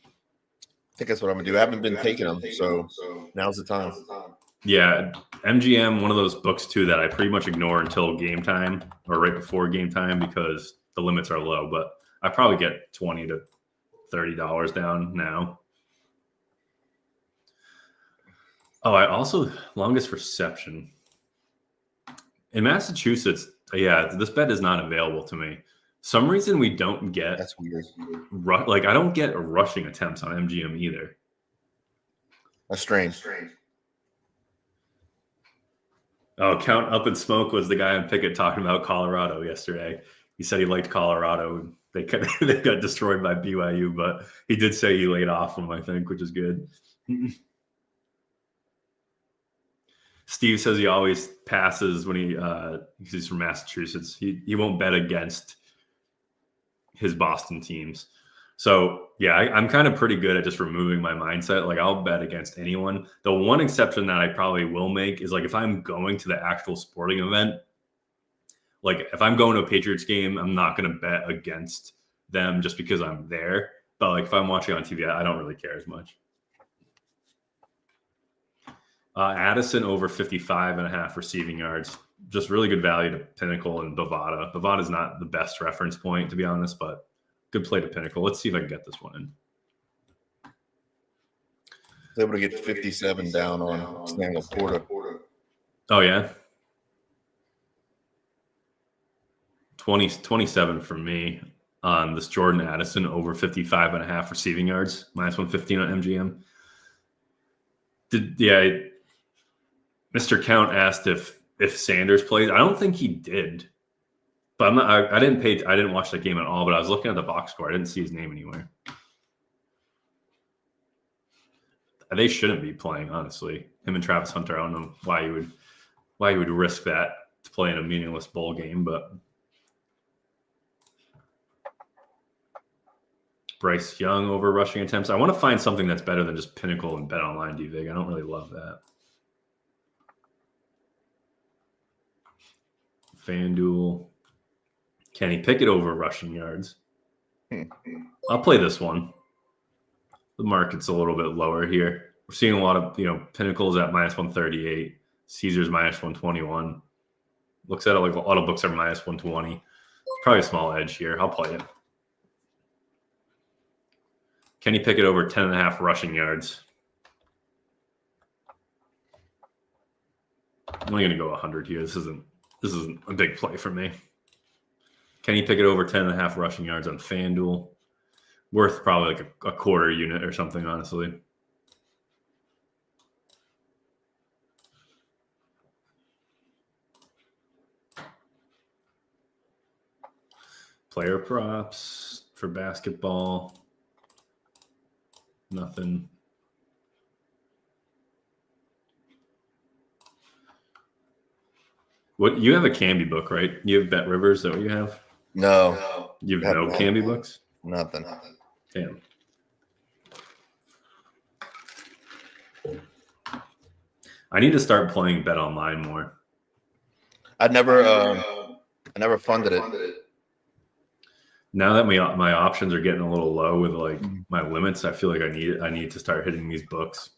I think that's what I'm going to do. I haven't been taking them, so now's the time. Yeah, MGM, one of those books, too, that I pretty much ignore until game time or right before game time because the limits are low. But I probably get $20 to $30 down now. Oh, I also longest reception. In Massachusetts, yeah, this bet is not available to me. Some reason we don't get. That's weird. Like I don't get rushing attempts on MGM either. That's strange. Oh, Count Up in Smoke was the guy on Pickett talking about Colorado yesterday. He said he liked Colorado. They got destroyed by BYU, but he did say he laid off them, I think, which is good. Steve says he always passes when he's from Massachusetts. He won't bet against his Boston teams. So yeah, I'm kind of pretty good at just removing my mindset. Like I'll bet against anyone. The one exception that I probably will make is like if I'm going to the actual sporting event, like if I'm going to a Patriots game, I'm not going to bet against them just because I'm there. But like if I'm watching on TV, I don't really care as much. Addison over 55.5 receiving yards. Just really good value to Pinnacle and Bovada. Bovada is not the best reference point, to be honest, but good play to Pinnacle. Let's see if I can get this one in. I was able to get 57 down on Stanley Porter. Oh, yeah? 27 for me on this Jordan Addison over 55.5 receiving yards, minus 115 on MGM. Mr. Count asked if Sanders played. I don't think he did. But I didn't watch that game at all, but I was looking at the box score. I didn't see his name anywhere. They shouldn't be playing, honestly. Him and Travis Hunter. I don't know why you would risk that to play in a meaningless bowl game, but Bryce Young over rushing attempts. I want to find something that's better than just Pinnacle and Bet Online DVig. I don't really love that. FanDuel. Kenny Pickett over rushing yards. I'll play this one. The market's a little bit lower here. We're seeing a lot of, Pinnacle's at minus 138. Caesar's minus 121. Looks at it like a lot of books are minus 120. It's probably a small edge here. I'll play it. Kenny Pickett over 10.5 rushing yards. I'm only going to go 100 here. This isn't a big play for me. Kenny Pickett over 10.5 rushing yards on FanDuel. Worth probably like a quarter unit or something, honestly. Player props for basketball. Nothing. What you have a Canby book, right? You have Bet Rivers, is that what you have? No. You have no Canby books? Nothing. Damn. I need to start playing Bet Online more. I never funded it. Now that my options are getting a little low with like my limits, I feel like I need to start hitting these books.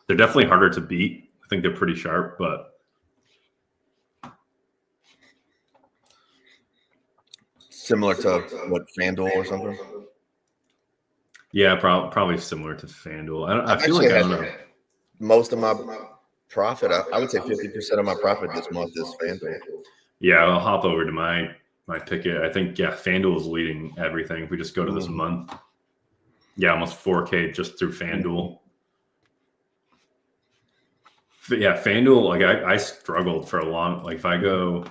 They're definitely harder to beat. I think they're pretty sharp, but similar to what FanDuel or something. Yeah, probably similar to FanDuel. I feel like I don't know. Most of my profit, I would say 50% of my profit this month is FanDuel. Yeah, I'll hop over to my Pickett. I think FanDuel is leading everything. If we just go to this month, almost 4K just through FanDuel. Yeah, FanDuel, like I struggled for a long, like if I go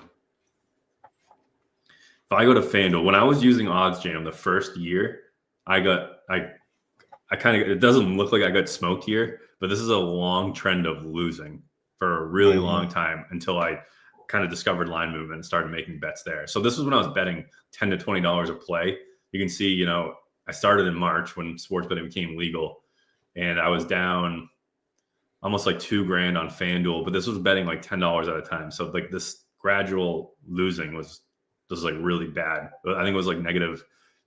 to FanDuel, when I was using OddsJam the first year, I kind of, it doesn't look like I got smoked here, but this is a long trend of losing for a really long time until I kind of discovered line movement and started making bets there. So this was when I was betting $10 to $20 a play. You can see, I started in March when sports betting became legal, and I was down almost like $2,000 on FanDuel, but this was betting like $10 at a time. So like this gradual losing was like really bad. I think it was like negative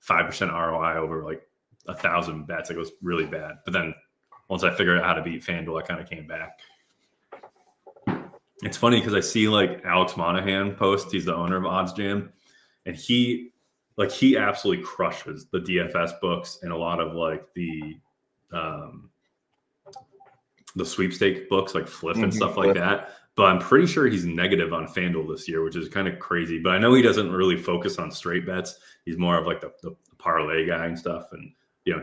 5% ROI over like 1,000 bets. It was really bad. But then once I figured out how to beat FanDuel, I kind of came back. It's funny because I see like Alex Monahan post. He's the owner of OddsJam, and he absolutely crushes the DFS books and a lot of like the sweepstake books like Flip and stuff like that. But I'm pretty sure he's negative on FanDuel this year, which is kind of crazy. But I know he doesn't really focus on straight bets. He's more of like the parlay guy and stuff. And,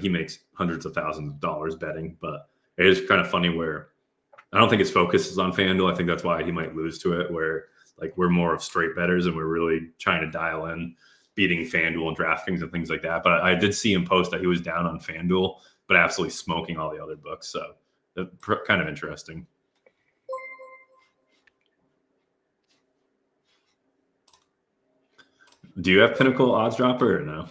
he makes hundreds of thousands of dollars betting. But it is kind of funny where I don't think his focus is on FanDuel. I think that's why he might lose to it, where like we're more of straight bettors and we're really trying to dial in beating FanDuel and DraftKings and things like that. But I did see him post that he was down on FanDuel, but absolutely smoking all the other books. So kind of interesting. Do you have Pinnacle odds dropper or no?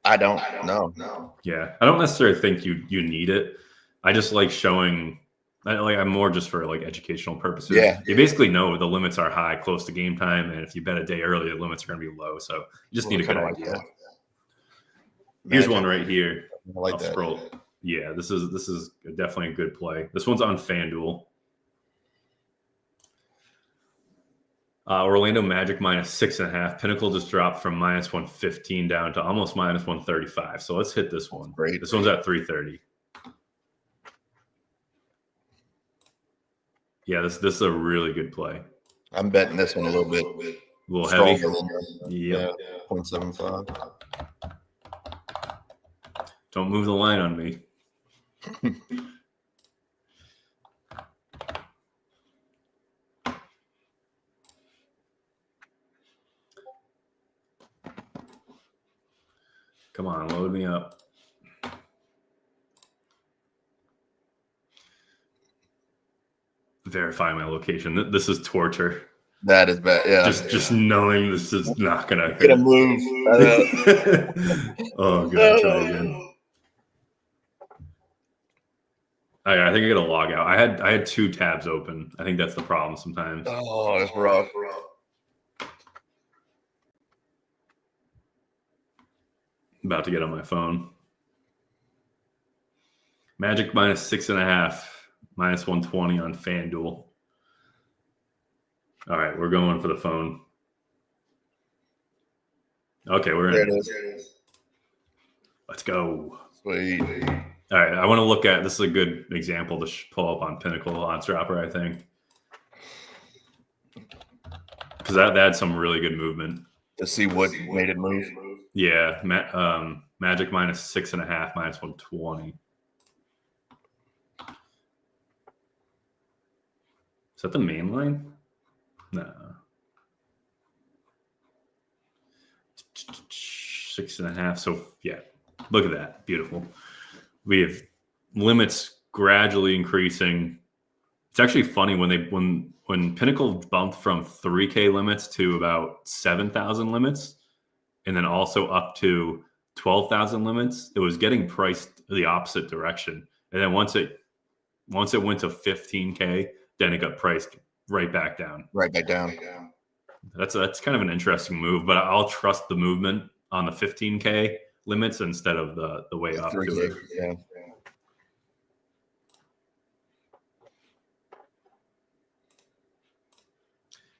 I don't know. Yeah, I don't necessarily think you need it. I just like showing. I'm more just for like educational purposes. Yeah. You basically know the limits are high close to game time, and if you bet a day early, the limits are going to be low. So you just need a good idea. Here's one right here. I like I'll that. scroll. Yeah, this is definitely a good play. This one's on FanDuel. Orlando Magic -6.5. Pinnacle just dropped from -115 down to almost -135. So let's hit this one. Great. This one's at 330. Yeah, this is a really good play. I'm betting this one a little bit. A little heavy. Yeah, 0.75. Don't move the line on me. Come on, load me up. Verify my location. This is torture. That is bad. Yeah. Just knowing this is not gonna get a move. Oh god, try again. I think I gotta log out. I had 2 tabs open. I think that's the problem sometimes. Oh, that's rough. About to get on my phone. Magic -6.5, -120 on FanDuel. All right, we're going for the phone. Okay, we're in. There it is. Let's go. Sweet. All right, I want to look at, this is a good example to pull up on Pinnacle odds dropper, I think. Because that had some really good movement. To see what made it move. Yeah, Magic -6.5, -120. Is that the main line? No. 6.5. So yeah, look at that. Beautiful. We have limits gradually increasing. It's actually funny when Pinnacle bumped from 3K limits to about 7,000 limits, and then also up to 12,000 limits, it was getting priced the opposite direction. And then once it went to 15K, then it got priced right back down. Right back down. That's kind of an interesting move, but I'll trust the movement on the 15K limits instead of the way up to it. Yeah.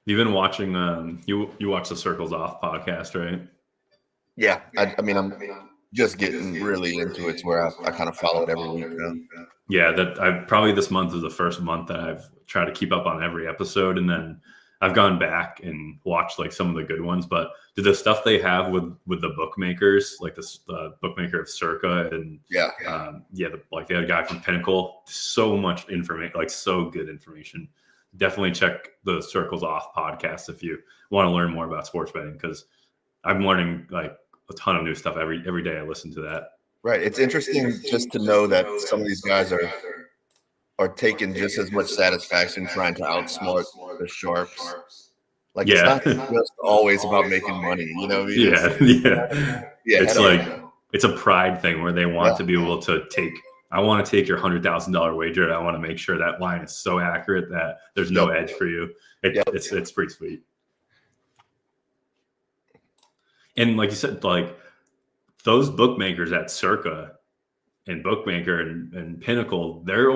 You've been watching you watch the Circles Off podcast, right? Yeah. I mean, I'm just getting really into it to where I kind of follow it every week now. Yeah, that I've probably this month is the first month that I've tried to keep up on every episode, and then I've gone back and watched like some of the good ones. But the stuff they have with the bookmakers, like the bookmaker of Circa, and they had a guy from Pinnacle. So much information, like so good information. Definitely check the Circles Off podcast if you want to learn more about sports betting, because I'm learning like a ton of new stuff every day. I listen to that. Right. It's interesting just to know that some of these guys are taking just as much satisfaction trying to outsmart the sharps. Like it's not just always about making money, you know? Yeah. It's like it's a pride thing where they want to be able to take. I want to take your $100,000 wager, and I want to make sure that line is so accurate that there's no edge for you. It's pretty sweet. And like you said, like those bookmakers at Circa and Bookmaker and Pinnacle, there's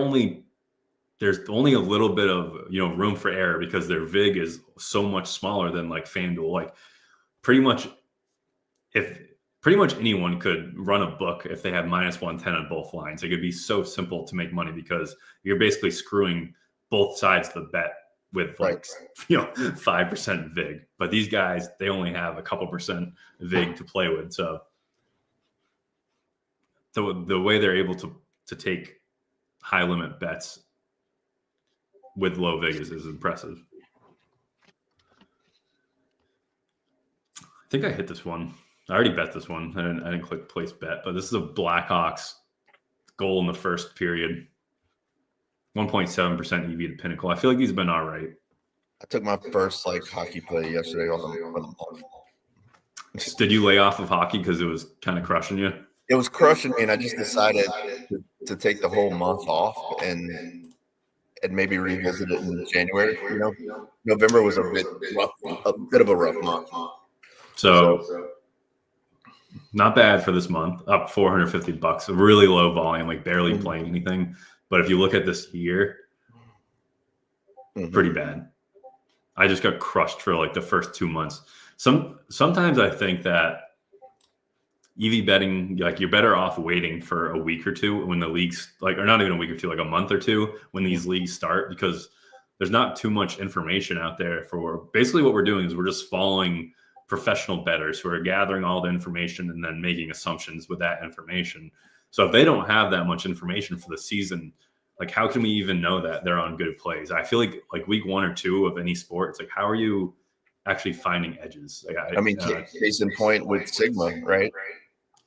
only a little bit of room for error because their VIG is so much smaller than like FanDuel. Like pretty much anyone could run a book if they had -110 on both lines. It could be so simple to make money because you're basically screwing both sides of the bet with 5% VIG. But these guys, they only have a couple percent VIG to play with. So the way they're able to take high limit bets with low Vegas is impressive. I think I hit this one. I already bet this one. I didn't click place bet, but this is a Blackhawks goal in the first period. 1.7% EV to Pinnacle. I feel like he's been all right. I took my first hockey play yesterday on the month. Did you lay off of hockey because it was kind of crushing you? It was crushing me, and I just decided to take the whole month off and maybe revisit it in January. November was a bit of a rough month. So not bad for this month. Up $450. A really low volume, barely playing anything. But if you look at this year, pretty bad. I just got crushed for the first 2 months. Sometimes I think that EV betting, you're better off waiting for a week or two when the leagues, or not even a week or two, a month or two when these leagues start, because there's not too much information out there for basically what we're doing is we're just following professional bettors who are gathering all the information and then making assumptions with that information. So if they don't have that much information for the season, how can we even know that they're on good plays? I feel like week 1 or 2 of any sport, it's how are you actually finding edges? Case in point with Sigma, right?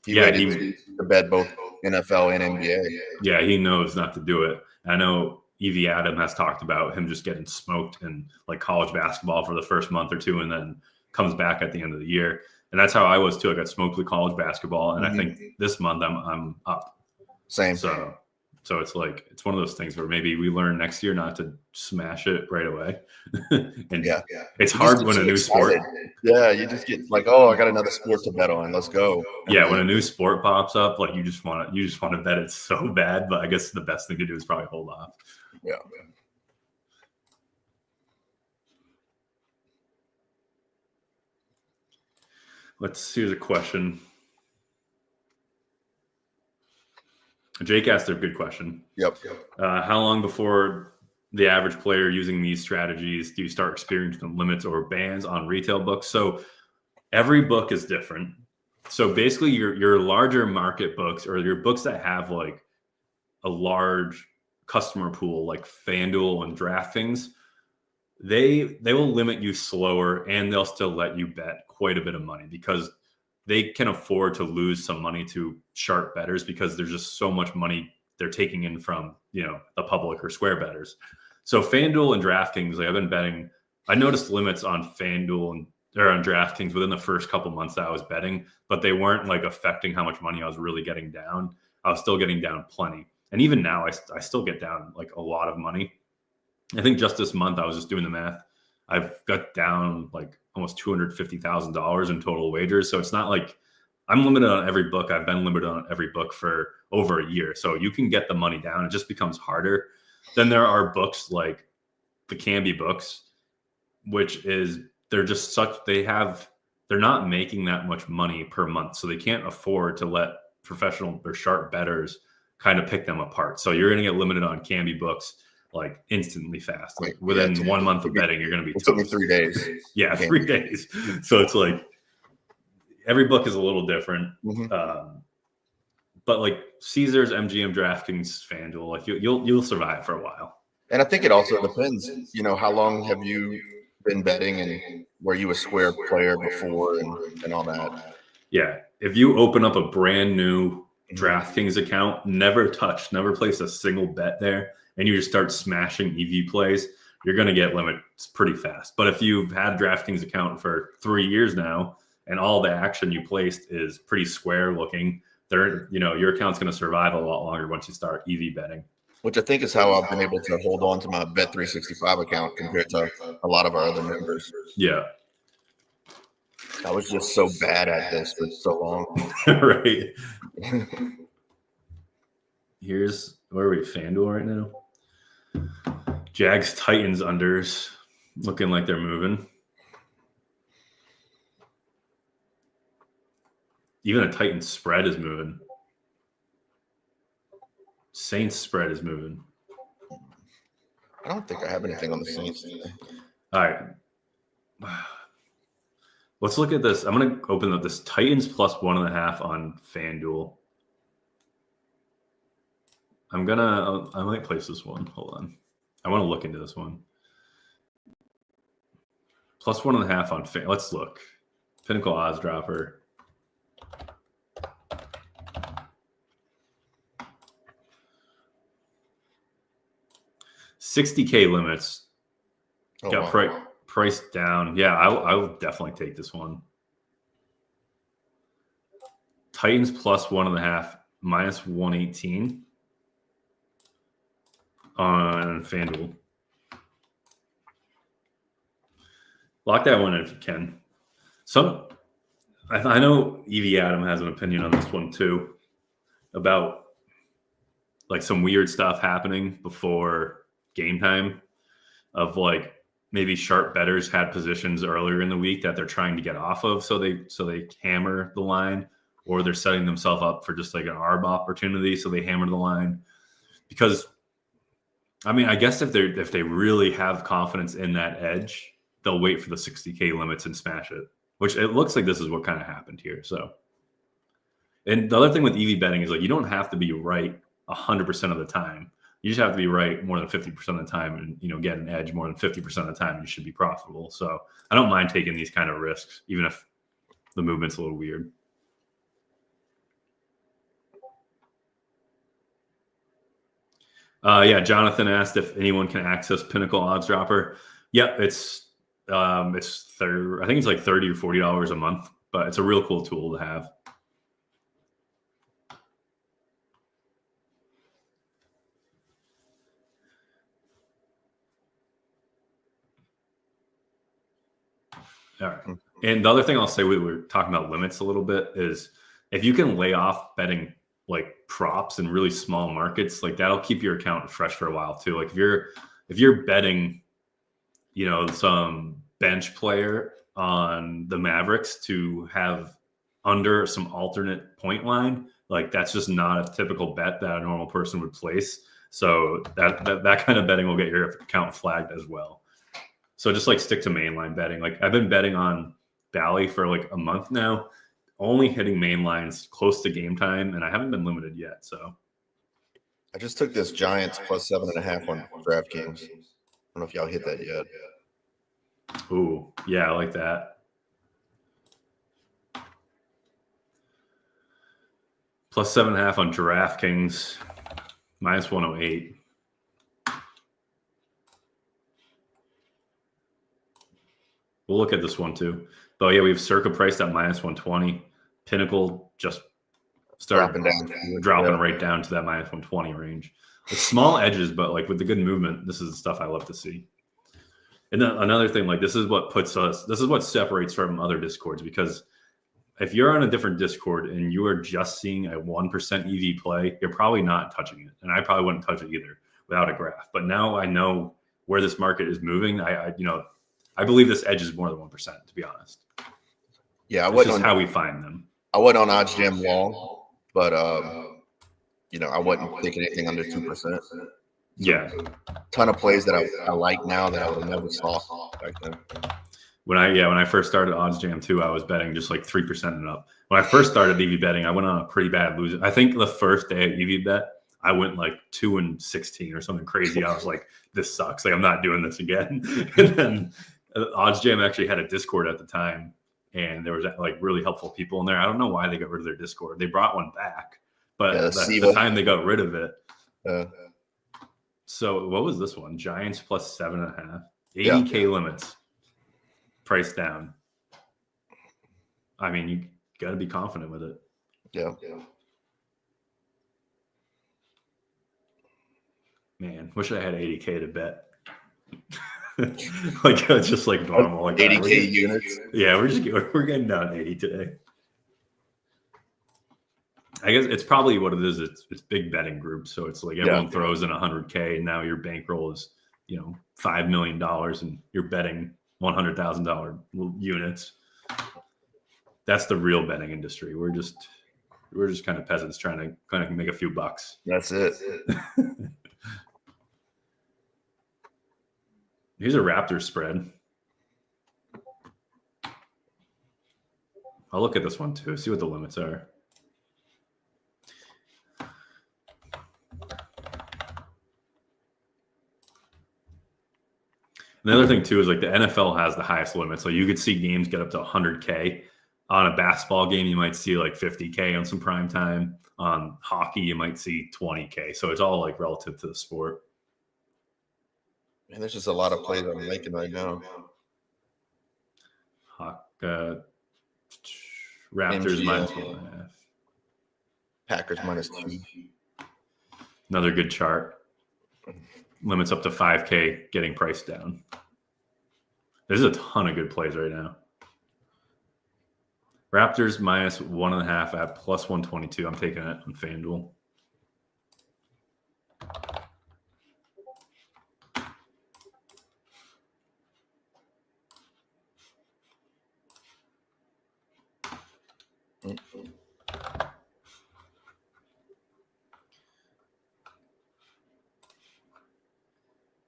He to bet both NFL and NBA. Yeah, he knows not to do it. I know Evie Adam has talked about him just getting smoked in college basketball for the first month or two and then comes back at the end of the year. And that's how I was too. I got smoked with college basketball. And I think this month I'm up. Same. So it's it's one of those things where maybe we learn next year not to smash it right away. And it's hard when a new sport. Yeah, you just get I got another sport to bet on. Let's go. Yeah, when a new sport pops up, you just want to bet it so bad. But I guess the best thing to do is probably hold off. Yeah. Here's a question. Jake asked a good question. Yep. How long before the average player using these strategies do you start experiencing limits or bans on retail books? So every book is different. So basically your larger market books or your books that have a large customer pool like FanDuel and DraftKings, they will limit you slower and they'll still let you bet quite a bit of money because they can afford to lose some money to sharp bettors because there's just so much money they're taking in from, the public or square bettors. So FanDuel and DraftKings, I've been betting. I noticed limits on FanDuel or on DraftKings within the first couple months that I was betting, but they weren't affecting how much money I was really getting down. I was still getting down plenty. And even now I still get down a lot of money. I think just this month, I was just doing the math. I've got down almost $250,000 in total wagers. So it's not I'm limited on every book. I've been limited on every book for over a year. So you can get the money down. It just becomes harder. Then there are books like the Canby books, which is they're not making that much money per month. So they can't afford to let professional or sharp bettors kind of pick them apart. So you're going to get limited on Canby books instantly fast. Within 1 month of betting, you're going to be. It took me 3 days. Yeah, 3 days. So it's every book is a little different. But Caesars, MGM, DraftKings, FanDuel, you'll survive for a while. And I think it also depends. How long have you been betting and were you a square player before and all that? Yeah, if you open up a brand new DraftKings account, never place a single bet there, and you just start smashing EV plays, you're going to get limits pretty fast. But if you've had a DraftKings account for 3 years now and all the action you placed is pretty square looking, your account's going to survive a lot longer once you start EV betting. Which I think is how I've been able to hold on to my Bet365 account compared to a lot of our other members. Yeah. I was just so bad at this for so long. Right. Where are we? FanDuel right now? Jags Titans unders looking like they're moving. Even a Titans spread is moving. Saints spread is moving. I don't think I have anything on the Saints. All right. Let's look at this. I'm going to open up this Titans plus 1.5 on FanDuel. I might place this one. Hold on. I want to look into this one. Plus 1.5 on fan. Let's look. Pinnacle odds dropper. $60K limits. Got priced down. Yeah, I will definitely take this one. Titans plus 1.5, minus 118 on FanDuel. Lock that one in if you can. I know Evie Adam has an opinion on this one too, about like some weird stuff happening before game time, of like maybe sharp bettors had positions earlier in the week that they're trying to get off of, so they hammer the line, or they're setting themselves up for just like an arb opportunity, so they hammer the line. Because I mean, I guess if they really have confidence in that edge, they'll wait for the 60K limits and smash it, which it looks like this is what kind of happened here. So, and the other thing with EV betting is like, you don't have to be right 100% of the time. You just have to be right more than 50% of the time, and, you know, get an edge more than 50% of the time. You should be profitable. So I don't mind taking these kind of risks, even if the movement's a little weird. Yeah, Jonathan asked if anyone can access Pinnacle Odds Dropper. Yep, it's I think it's like $30 or $40 a month, but it's a real cool tool to have. All right. And the other thing I'll say, we were talking about limits a little bit, is if you can lay off betting like props in really small markets, like that'll keep your account fresh for a while too. Like if you're betting, you know, some bench player on the Mavericks to have under some alternate point line, like that's just not a typical bet that a normal person would place. So that kind of betting will get your account flagged as well. So just like stick to mainline betting. Like I've been betting on Bally for like a month now, only hitting main lines close to game time, and I haven't been limited yet. So I just took this Giants plus 7.5 on DraftKings. I don't know if y'all hit that yet. Ooh, yeah, I like that. Plus 7.5 on DraftKings, minus 108. We'll look at this one too. But yeah, we have Circa priced at minus 120. Pinnacle just started dropping right down to that minus 120 range. It's small edges, but like with the good movement, this is the stuff I love to see. And then another thing, like this is what separates from other Discords, because if you're on a different Discord and you are just seeing a 1% EV play, you're probably not touching it. And I probably wouldn't touch it either without a graph. But now I know where this market is moving. I believe this edge is more than 1%, to be honest. Yeah, it's just how we find them. I wasn't on odds jam long, but I wasn't taking anything under 2%. Yeah, ton of plays that I like now that I would have never saw back then. When I first started odds jam too, I was betting just like 3% and up. When I first started EV betting, I went on a pretty bad losing. I think the first day at EV bet, I went like 2-16 or something crazy. I was like, this sucks. Like I'm not doing this again. And then odds jam actually had a Discord at the time, and there was like really helpful people in there. I don't know why they got rid of their Discord. They brought one back, but the time they got rid of it. So what was this one? Giants plus 7.5, 80K limits, price down. I mean, you got to be confident with it. Yeah. Man, wish I had 80K to bet. Like just like normal. Like 80K units. Yeah, we're getting down 80 today. I guess it's probably what it is. It's big betting groups, so it's like everyone throws in 100K, and now your bankroll is $5 million, and you're betting $100,000 units. That's the real betting industry. We're just kind of peasants trying to kind of make a few bucks. That's it. Here's a Raptors spread. I'll look at this one too, see what the limits are. And the other thing too is like the NFL has the highest limit, so you could see games get up to 100K. On a basketball game, you might see like 50K on some prime time. On hockey, you might see 20K. So it's all like relative to the sport. And there's just a lot of plays I'm making right now. Raptors MGM. -1.5. Packers -2. Another good chart. Limits up to 5K, getting priced down. There's a ton of good plays right now. Raptors -1.5 at +122. I'm taking it on FanDuel.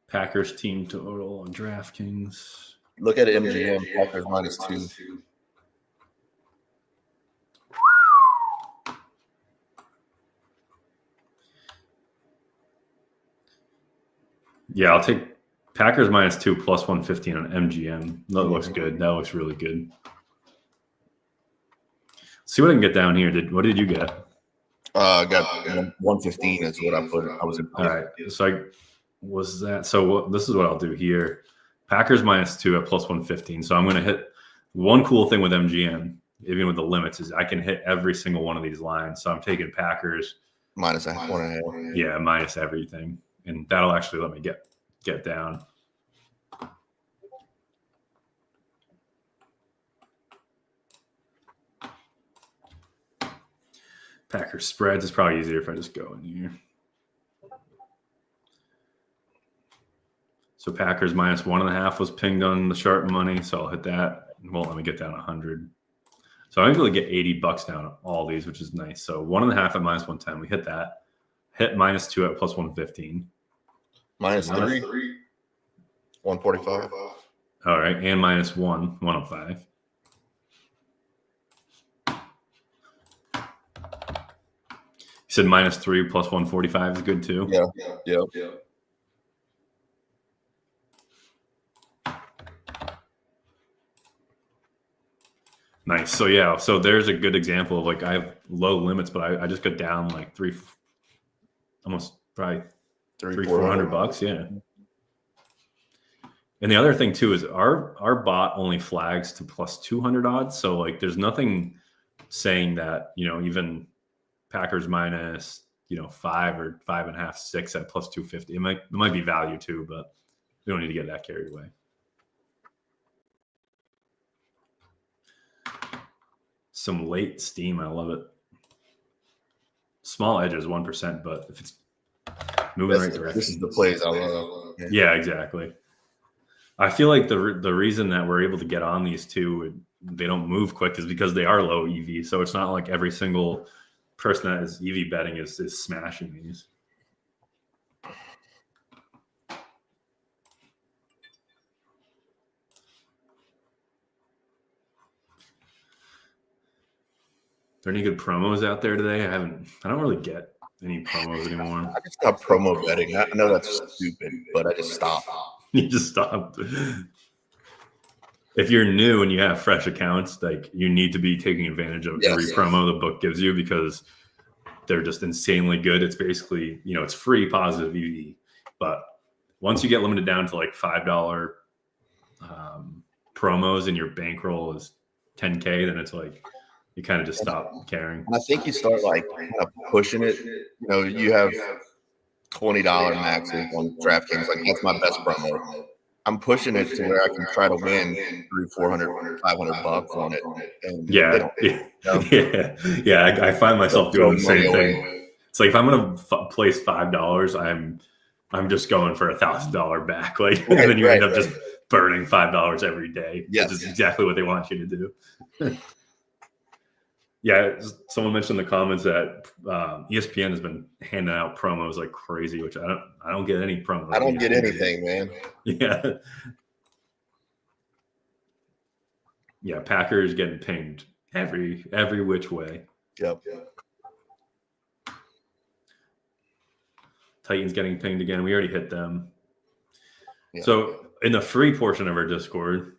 Packers team total on DraftKings. Look at MGM. Packers -2. Yeah, I'll take Packers -2 +115 on MGM. That looks good. That looks really good. See what I can get down here. What did you get? I got 115 is what I put. I was in. All right. So this is what I'll do here. Packers -2 at +115. So I'm going to hit one cool thing with MGM, even with the limits, is I can hit every single one of these lines. So I'm taking Packers -1.5. Yeah, minus everything. And that'll actually let me get down. Packers spreads is probably easier if I just go in here. So Packers -1.5 was pinged on the SharpMoney, so I'll hit that. It won't let me get down 100. So I'm able to get $80 down on all these, which is nice. So 1.5 at -110. We hit that. Hit -2 at +115. -3, 145. All right, and -1, 105. You said -3 +145 is good too. Yeah. Nice. So yeah, so there's a good example of like I have low limits, but I just got down like almost probably $300-400. Yeah. And the other thing too is our bot only flags to +200 odds. So like there's nothing saying that, even Packers -5 or 5.5, 6 at +250. It might be value too, but we don't need to get that carried away. Some late steam. I love it. Small edges, 1%, but if it's moving the right direction. This is the plays I love. Yeah, exactly. I feel like the reason that we're able to get on these two, they don't move quick, is because they are low EV. So it's not like every single person that is EV betting is smashing these. Are there any good promos out there today? I don't really get any promos anymore. I just stopped promo betting. I know that's stupid, but I just stopped. You just stopped. If you're new and you have fresh accounts, like you need to be taking advantage of every promo the book gives you, because they're just insanely good. It's basically, it's free positive EV. But once you get limited down to like $5 promos and your bankroll is 10K, then it's like you kind of just stop caring. I think you start like kind of pushing it. You have $20 maxes on DraftKings. Like that's my best promo. I'm pushing it to where I can try to win $300, $400, $500 on it. And I find myself doing the same thing. It's like if I'm going to place $5, I'm just going for $1,000 back. Like, and then you end up just burning $5 every day. Which is exactly what they want you to do. Yeah, someone mentioned in the comments that ESPN has been handing out promos like crazy, which I don't get any promos. I don't get anything, man. Yeah. Yeah, Packers getting pinged every which way. Yep. Titans getting pinged again. We already hit them. Yeah. So in the free portion of our Discord,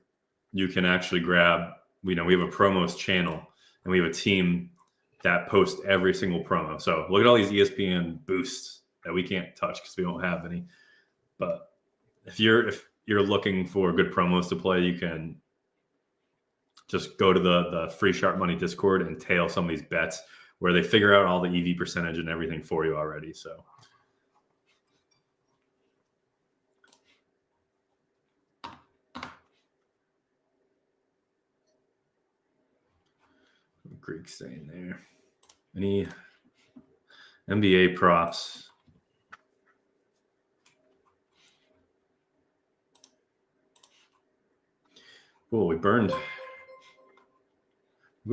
you can actually grab, we have a promos channel, and we have a team that posts every single promo. So look at all these ESPN boosts that we can't touch because we don't have any. But if you're looking for good promos to play, you can just go to the free SharpMoney Discord and tail some of these bets where they figure out all the EV percentage and everything for you already. So Greek saying there. Any NBA props? Well, we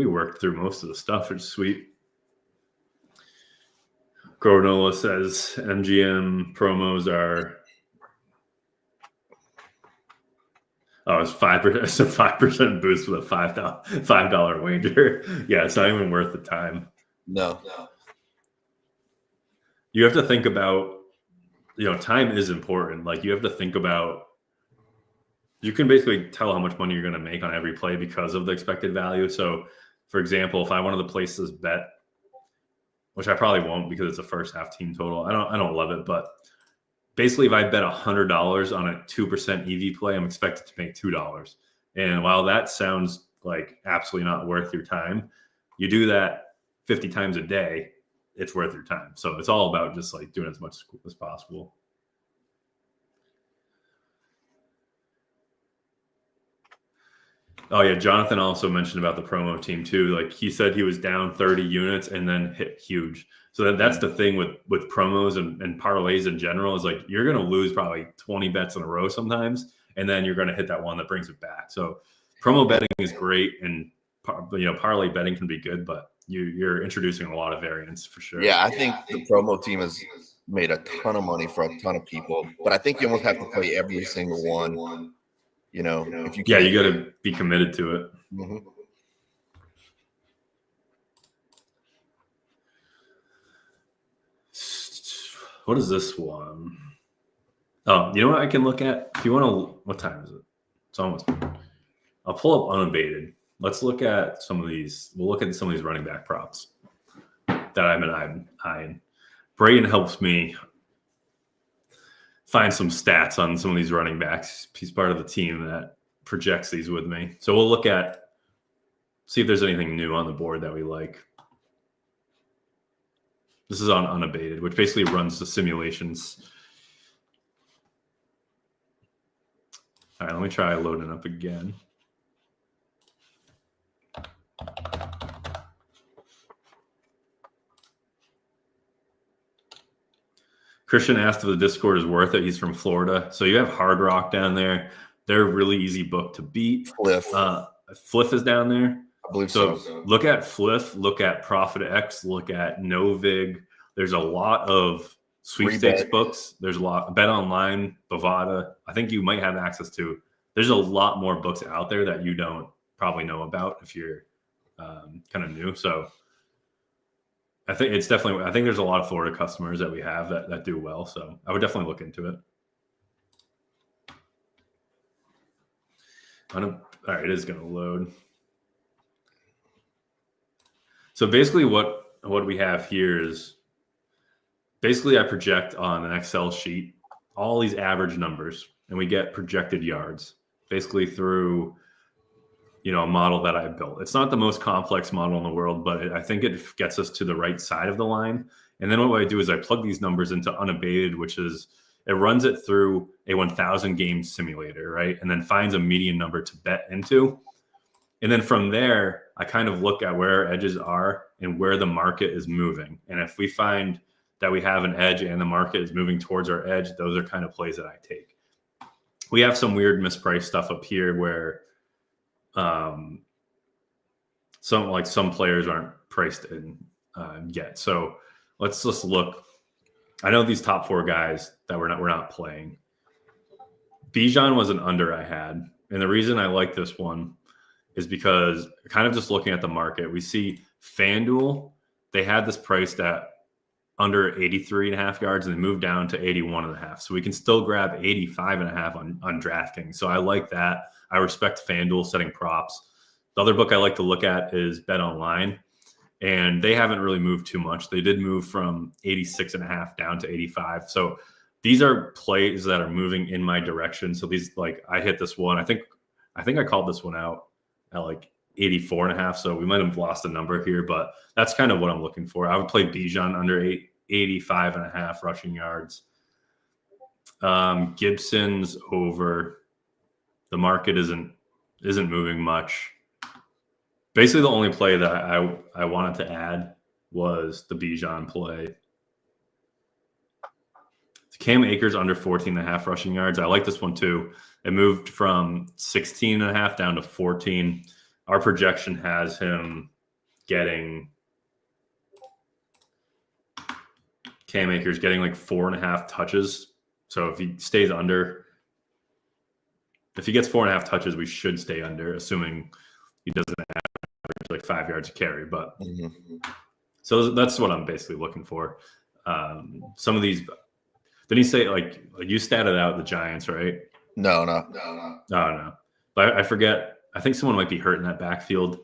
worked through most of the stuff, which is sweet. Granola says MGM promos are it's 5%. It's a 5% boost with a $5 wager. Yeah, it's not even worth the time. No. You have to think about, time is important. Like, you have to think about, you can basically tell how much money you're going to make on every play because of the expected value. So, for example, if I wanted to place this bet, which I probably won't because it's a first half team total, I don't love it, but basically if I bet $100 on a 2% EV play, I'm expected to make $2. And while that sounds like absolutely not worth your time, you do that 50 times a day, it's worth your time. So it's all about just like doing as much as possible. Oh yeah, Jonathan also mentioned about the promo team too. Like, he said he was down 30 units and then hit huge. So that's the thing with promos and parlays in general, is like, you're going to lose probably 20 bets in a row sometimes, and then you're going to hit that one that brings it back. So promo betting is great, and parlay betting can be good, but you're introducing a lot of variance for sure. Yeah, I think the promo team has made a ton of money for a ton of people, but I think you almost have to play every single one. If you you got to be committed to it. Mm-hmm. What is this one? Oh, you know what I can look at? If you want to, what time is it? It's almost. I'll pull up unabated. Let's look at some of these. We'll look at some of these running back props that I've been eyeing. Brayden helps me find some stats on some of these running backs. He's part of the team that projects these with me. So we'll see if there's anything new on the board that we like. This is on unabated, which basically runs the simulations. All right, let me try loading up again. Christian asked if the Discord is worth it. He's from Florida. So you have Hard Rock down there. They're a really easy book to beat. Fliff is down there. I believe so. Look at Fliff, look at Profit X, look at Novig. There's a lot of sweepstakes books. There's a lot. Bet Online, Bovada. I think you might have access to. There's a lot more books out there that you don't probably know about if you're kind of new. So I think there's a lot of Florida customers that we have that do well. So I would definitely look into it. All right, it is going to load. So basically what we have here is basically I project on an Excel sheet all these average numbers, and we get projected yards basically through a model that I built. It's not the most complex model in the world, but I think it gets us to the right side of the line. And then what I do is I plug these numbers into unabated, which is it runs it through a 1,000 game simulator, right? And then finds a median number to bet into. And then from there, I kind of look at where our edges are and where the market is moving. And if we find that we have an edge and the market is moving towards our edge, those are kind of plays that I take. We have some weird mispriced stuff up here where some players aren't priced in yet. So let's just look. I know these top four guys that we're not playing. Bijan was an under I had. And the reason I like this one is because kind of just looking at the market, we see FanDuel, they had this priced at under 83.5 yards and then move down to 81.5. So we can still grab 85.5 on DraftKings. So I like that. I respect FanDuel setting props. The other book I like to look at is Bet Online, and they haven't really moved too much. They did move from 86.5 down to 85. So these are plays that are moving in my direction. So these, like, I hit this one. I think I called this one out at like 84.5. So we might have lost a number here, but that's kind of what I'm looking for. I would play Bijan under 85.5 rushing yards. Gibson's over. The market isn't moving much. Basically, the only play that I wanted to add was the Bijan play. Cam Akers under 14.5 rushing yards. I like this one too. It moved from 16.5 down to 14. Our projection has him getting Cam Akers getting like 4.5 touches. So if he stays under, if he gets 4.5 touches, we should stay under, assuming he doesn't average like 5 yards a carry. But so that's what I'm basically looking for. Some of these, didn't he say like you statted out the Giants, right? No. No. But I forget. I think someone might be hurt in that backfield.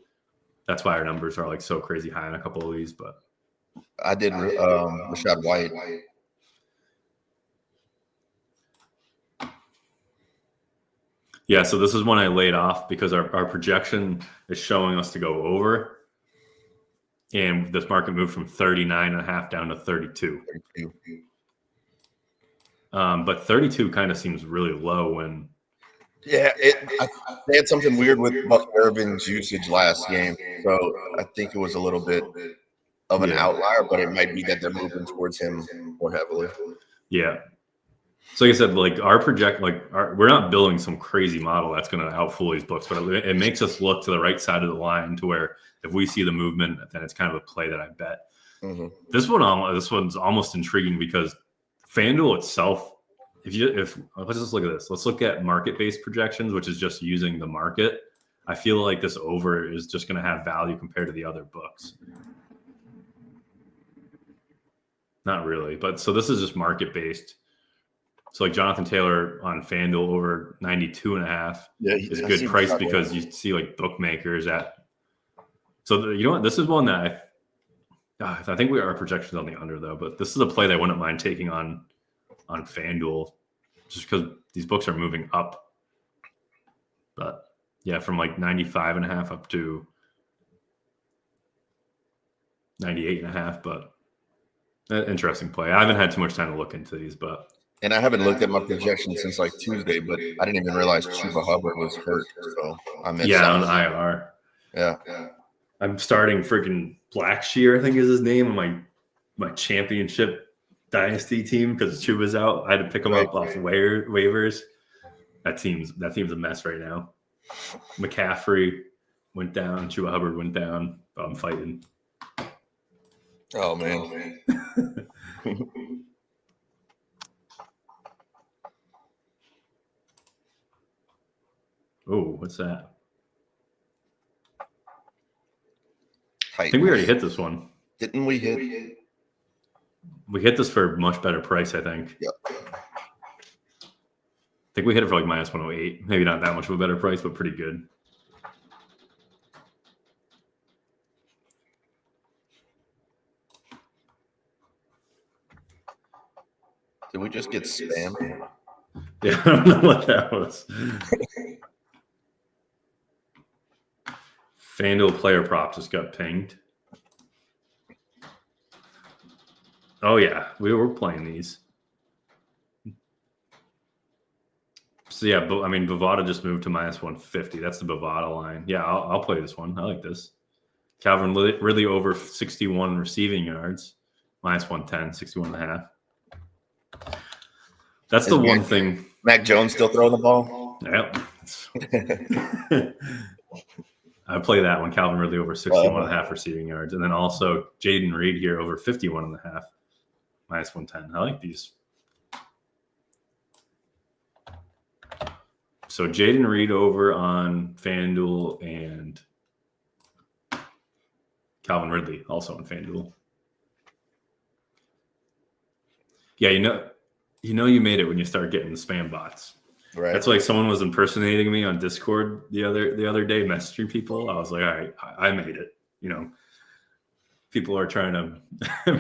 That's why our numbers are like so crazy high in a couple of these. But I did Rashad White. Yeah, so this is one I laid off because our projection is showing us to go over. And this market moved from 39.5 down to 32. But 32 kind of seems really low when. Yeah, they had something weird with Buck Irvin's usage last game. So I think it was a little bit of an outlier, but it might be that they're moving towards him more heavily. Yeah. So like I said, like we're not building some crazy model that's going to outfool these books, but it makes us look to the right side of the line to where if we see the movement, then it's kind of a play that I bet. Mm-hmm. This one's almost intriguing because FanDuel itself, if let's just look at this. Let's look at market-based projections, which is just using the market. I feel like this over is just going to have value compared to the other books. Not really, but so this is just market-based. So like Jonathan Taylor on FanDuel over 92.5 is a good price because you see like bookmakers at. So you know what? This is one that I think we are projections on the under though, but this is a play that I wouldn't mind taking on FanDuel just because these books are moving up. But yeah, from like 95.5 up to 98.5, but an interesting play. I haven't had too much time to look into these, but. And I haven't looked at my projections since like Tuesday, but I didn't even realize Chuba Hubbard was hurt. So I missed on IR. Yeah. I'm starting freaking Blackshear, I think is his name, on my championship dynasty team because Chuba's out. I had to pick him up off waivers. That team's a mess right now. McCaffrey went down. Chuba Hubbard went down. But I'm fighting. Oh, man. Oh, what's that? I think we already hit this one. Didn't we hit? We hit this for a much better price, I think. Yep. I think we hit it for like minus 108. Maybe not that much of a better price, but pretty good. Did we just get spammed? Yeah, I don't know what that was. FanDuel player prop just got pinged. Oh, yeah. We were playing these. So, yeah, but I mean, Bovada just moved to minus 150. That's the Bovada line. Yeah, I'll play this one. I like this. Calvin Ridley over 61 receiving yards. Minus 110, 61.5. That's the one thing. Mac Jones still throwing the ball? Yep. I play that one. Calvin Ridley over 61.5 receiving yards. And then also Jaden Reed here over 51.5. Minus 110. I like these. So Jaden Reed over on FanDuel and Calvin Ridley also on FanDuel. Yeah, you made it when you start getting the spam bots. Right. That's like someone was impersonating me on Discord the other day, messaging people. I was like, all right, I made it. People are trying to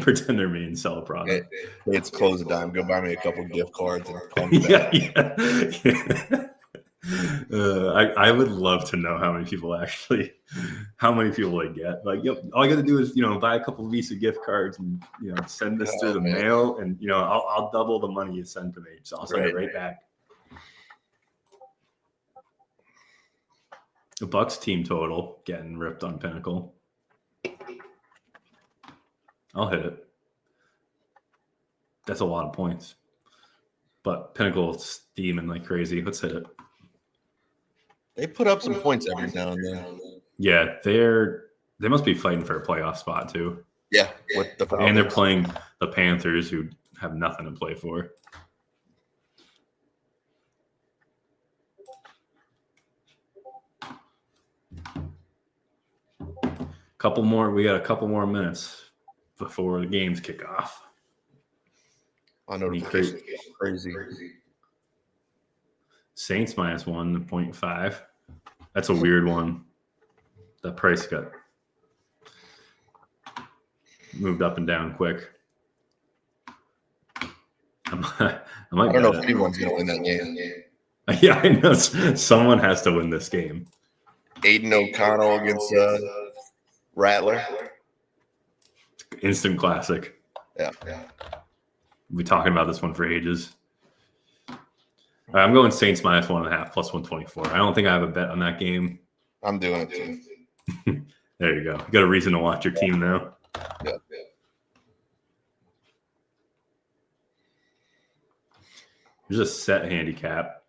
pretend they're me and sell a product. It's ClosingDime. Go buy me a couple gift cards and pump yeah, that. yeah. I would love to know how many people they get. Like, yep, all I got to do is buy a couple Visa gift cards and send this through the mail, and I'll double the money you send to me. So I'll send it right back. The Bucks team total getting ripped on Pinnacle. I'll hit it. That's a lot of points. But Pinnacle's steaming like crazy. Let's hit it. They put up some points every now and then. Yeah, they must be fighting for a playoff spot too. Yeah, with the Falcons. And they're playing the Panthers, who have nothing to play for. We got a couple more minutes before the games kick off. I know, crazy. Saints minus 1.5. That's a weird one. The price got moved up and down quick. I don't know if anyone's going to win that game. Yeah, I know. Someone has to win this game. Aiden O'Connell against Rattler. Instant classic. Yeah. We'll be talking about this one for ages. All right, I'm going Saints minus 1.5 plus 124. I don't think I have a bet on that game. I'm doing it too. There you go. You got a reason to watch your team now. Yeah. There's a set handicap.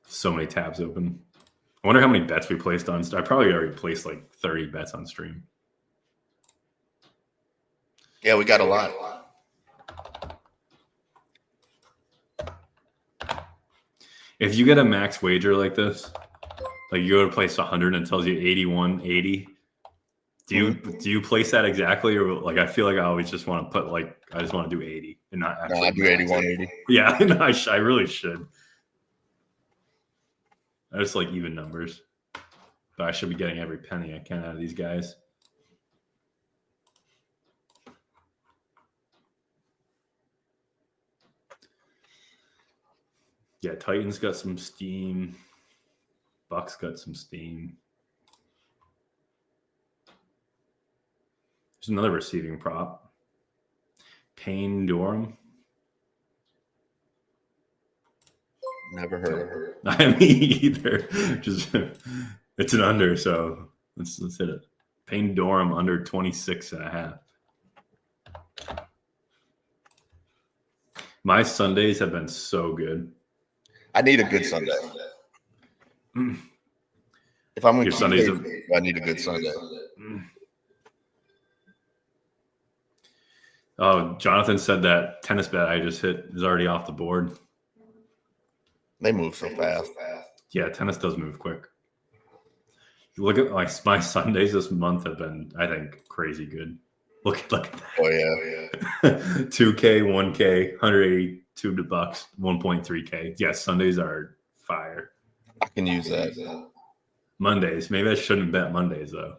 So many tabs open. I wonder how many bets we placed on. I probably already placed like 30 bets on stream. Yeah, we got a lot. If you get a max wager like this, like you go to place 100 and it tells you 81.80, do you place that exactly, or like I feel like I always just want to put I just want to do 80 and not actually. No, I do 81.80. Yeah, I really should. I just like even numbers, but I should be getting every penny I can out of these guys. Yeah, Titans got some steam. Bucks got some steam. There's another receiving prop. Payne Durham. Never heard of her. I me either. It's an under, so let's hit it. Payne Durham under 26.5. My Sundays have been so good. I need a good Sunday. If I'm going to I need a good Sunday. Oh, Jonathan said that tennis bet I just hit is already off the board. They move so fast. Yeah, tennis does move quick. Look at my Sundays this month have been, I think, crazy good. Look at that. Oh yeah. 2K, 1K, 182 bucks, 1.3K. Yeah, Sundays are fire. I can use that. Mondays, maybe I shouldn't bet Mondays though.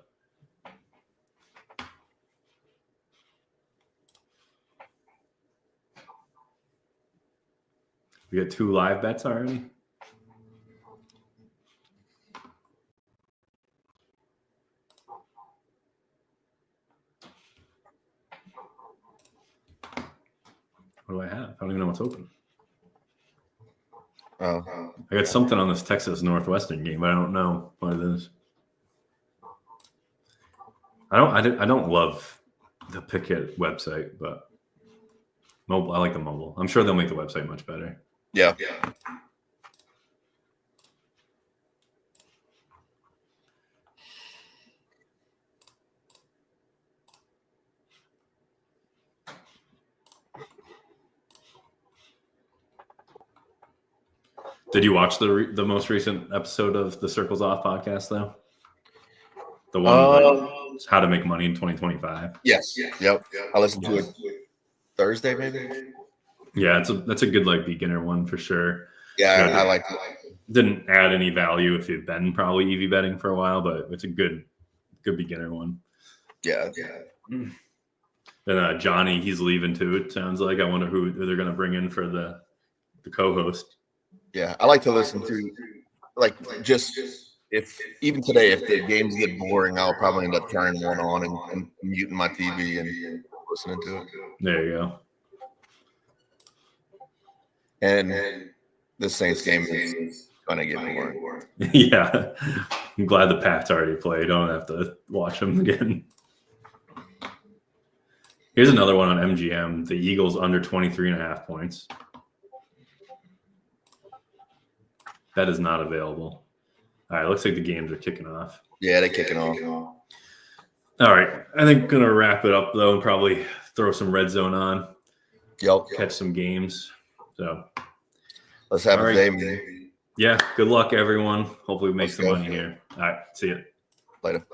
We got 2 live bets already. What do I have? I don't even know what's open. Oh. I got something on this Texas Northwestern game, but I don't know what it is. I don't love the Pickett website, but mobile. I like the mobile. I'm sure they'll make the website much better. Yeah. Did you watch the most recent episode of the Circles Off podcast, though? The one How to Make Money in 2025. Yes. Yep. I listened to it Thursday, maybe. Yeah, that's a good like beginner one for sure. Yeah, I like it. Didn't add any value if you've been probably EV betting for a while, but it's a good beginner one. Yeah. Then Johnny, he's leaving too. It sounds like. I wonder who they're going to bring in for the co-host. Yeah, I like to listen to just if even today if the games get boring, I'll probably end up turning one on and muting my TV and listening to it. There you go. And the Saints game is gonna get boring. Yeah, I'm glad the Pats already played. I don't have to watch them again. Here's another one on MGM. The Eagles under 23.5 points. That is not available. All right, looks like the games are kicking off. Yeah, they're kicking off. All right, I think gonna wrap it up though and probably throw some red zone on. Yep. Catch some games. So let's have a day, man. Yeah, good luck everyone. Hopefully we make some money here. All right, see you later.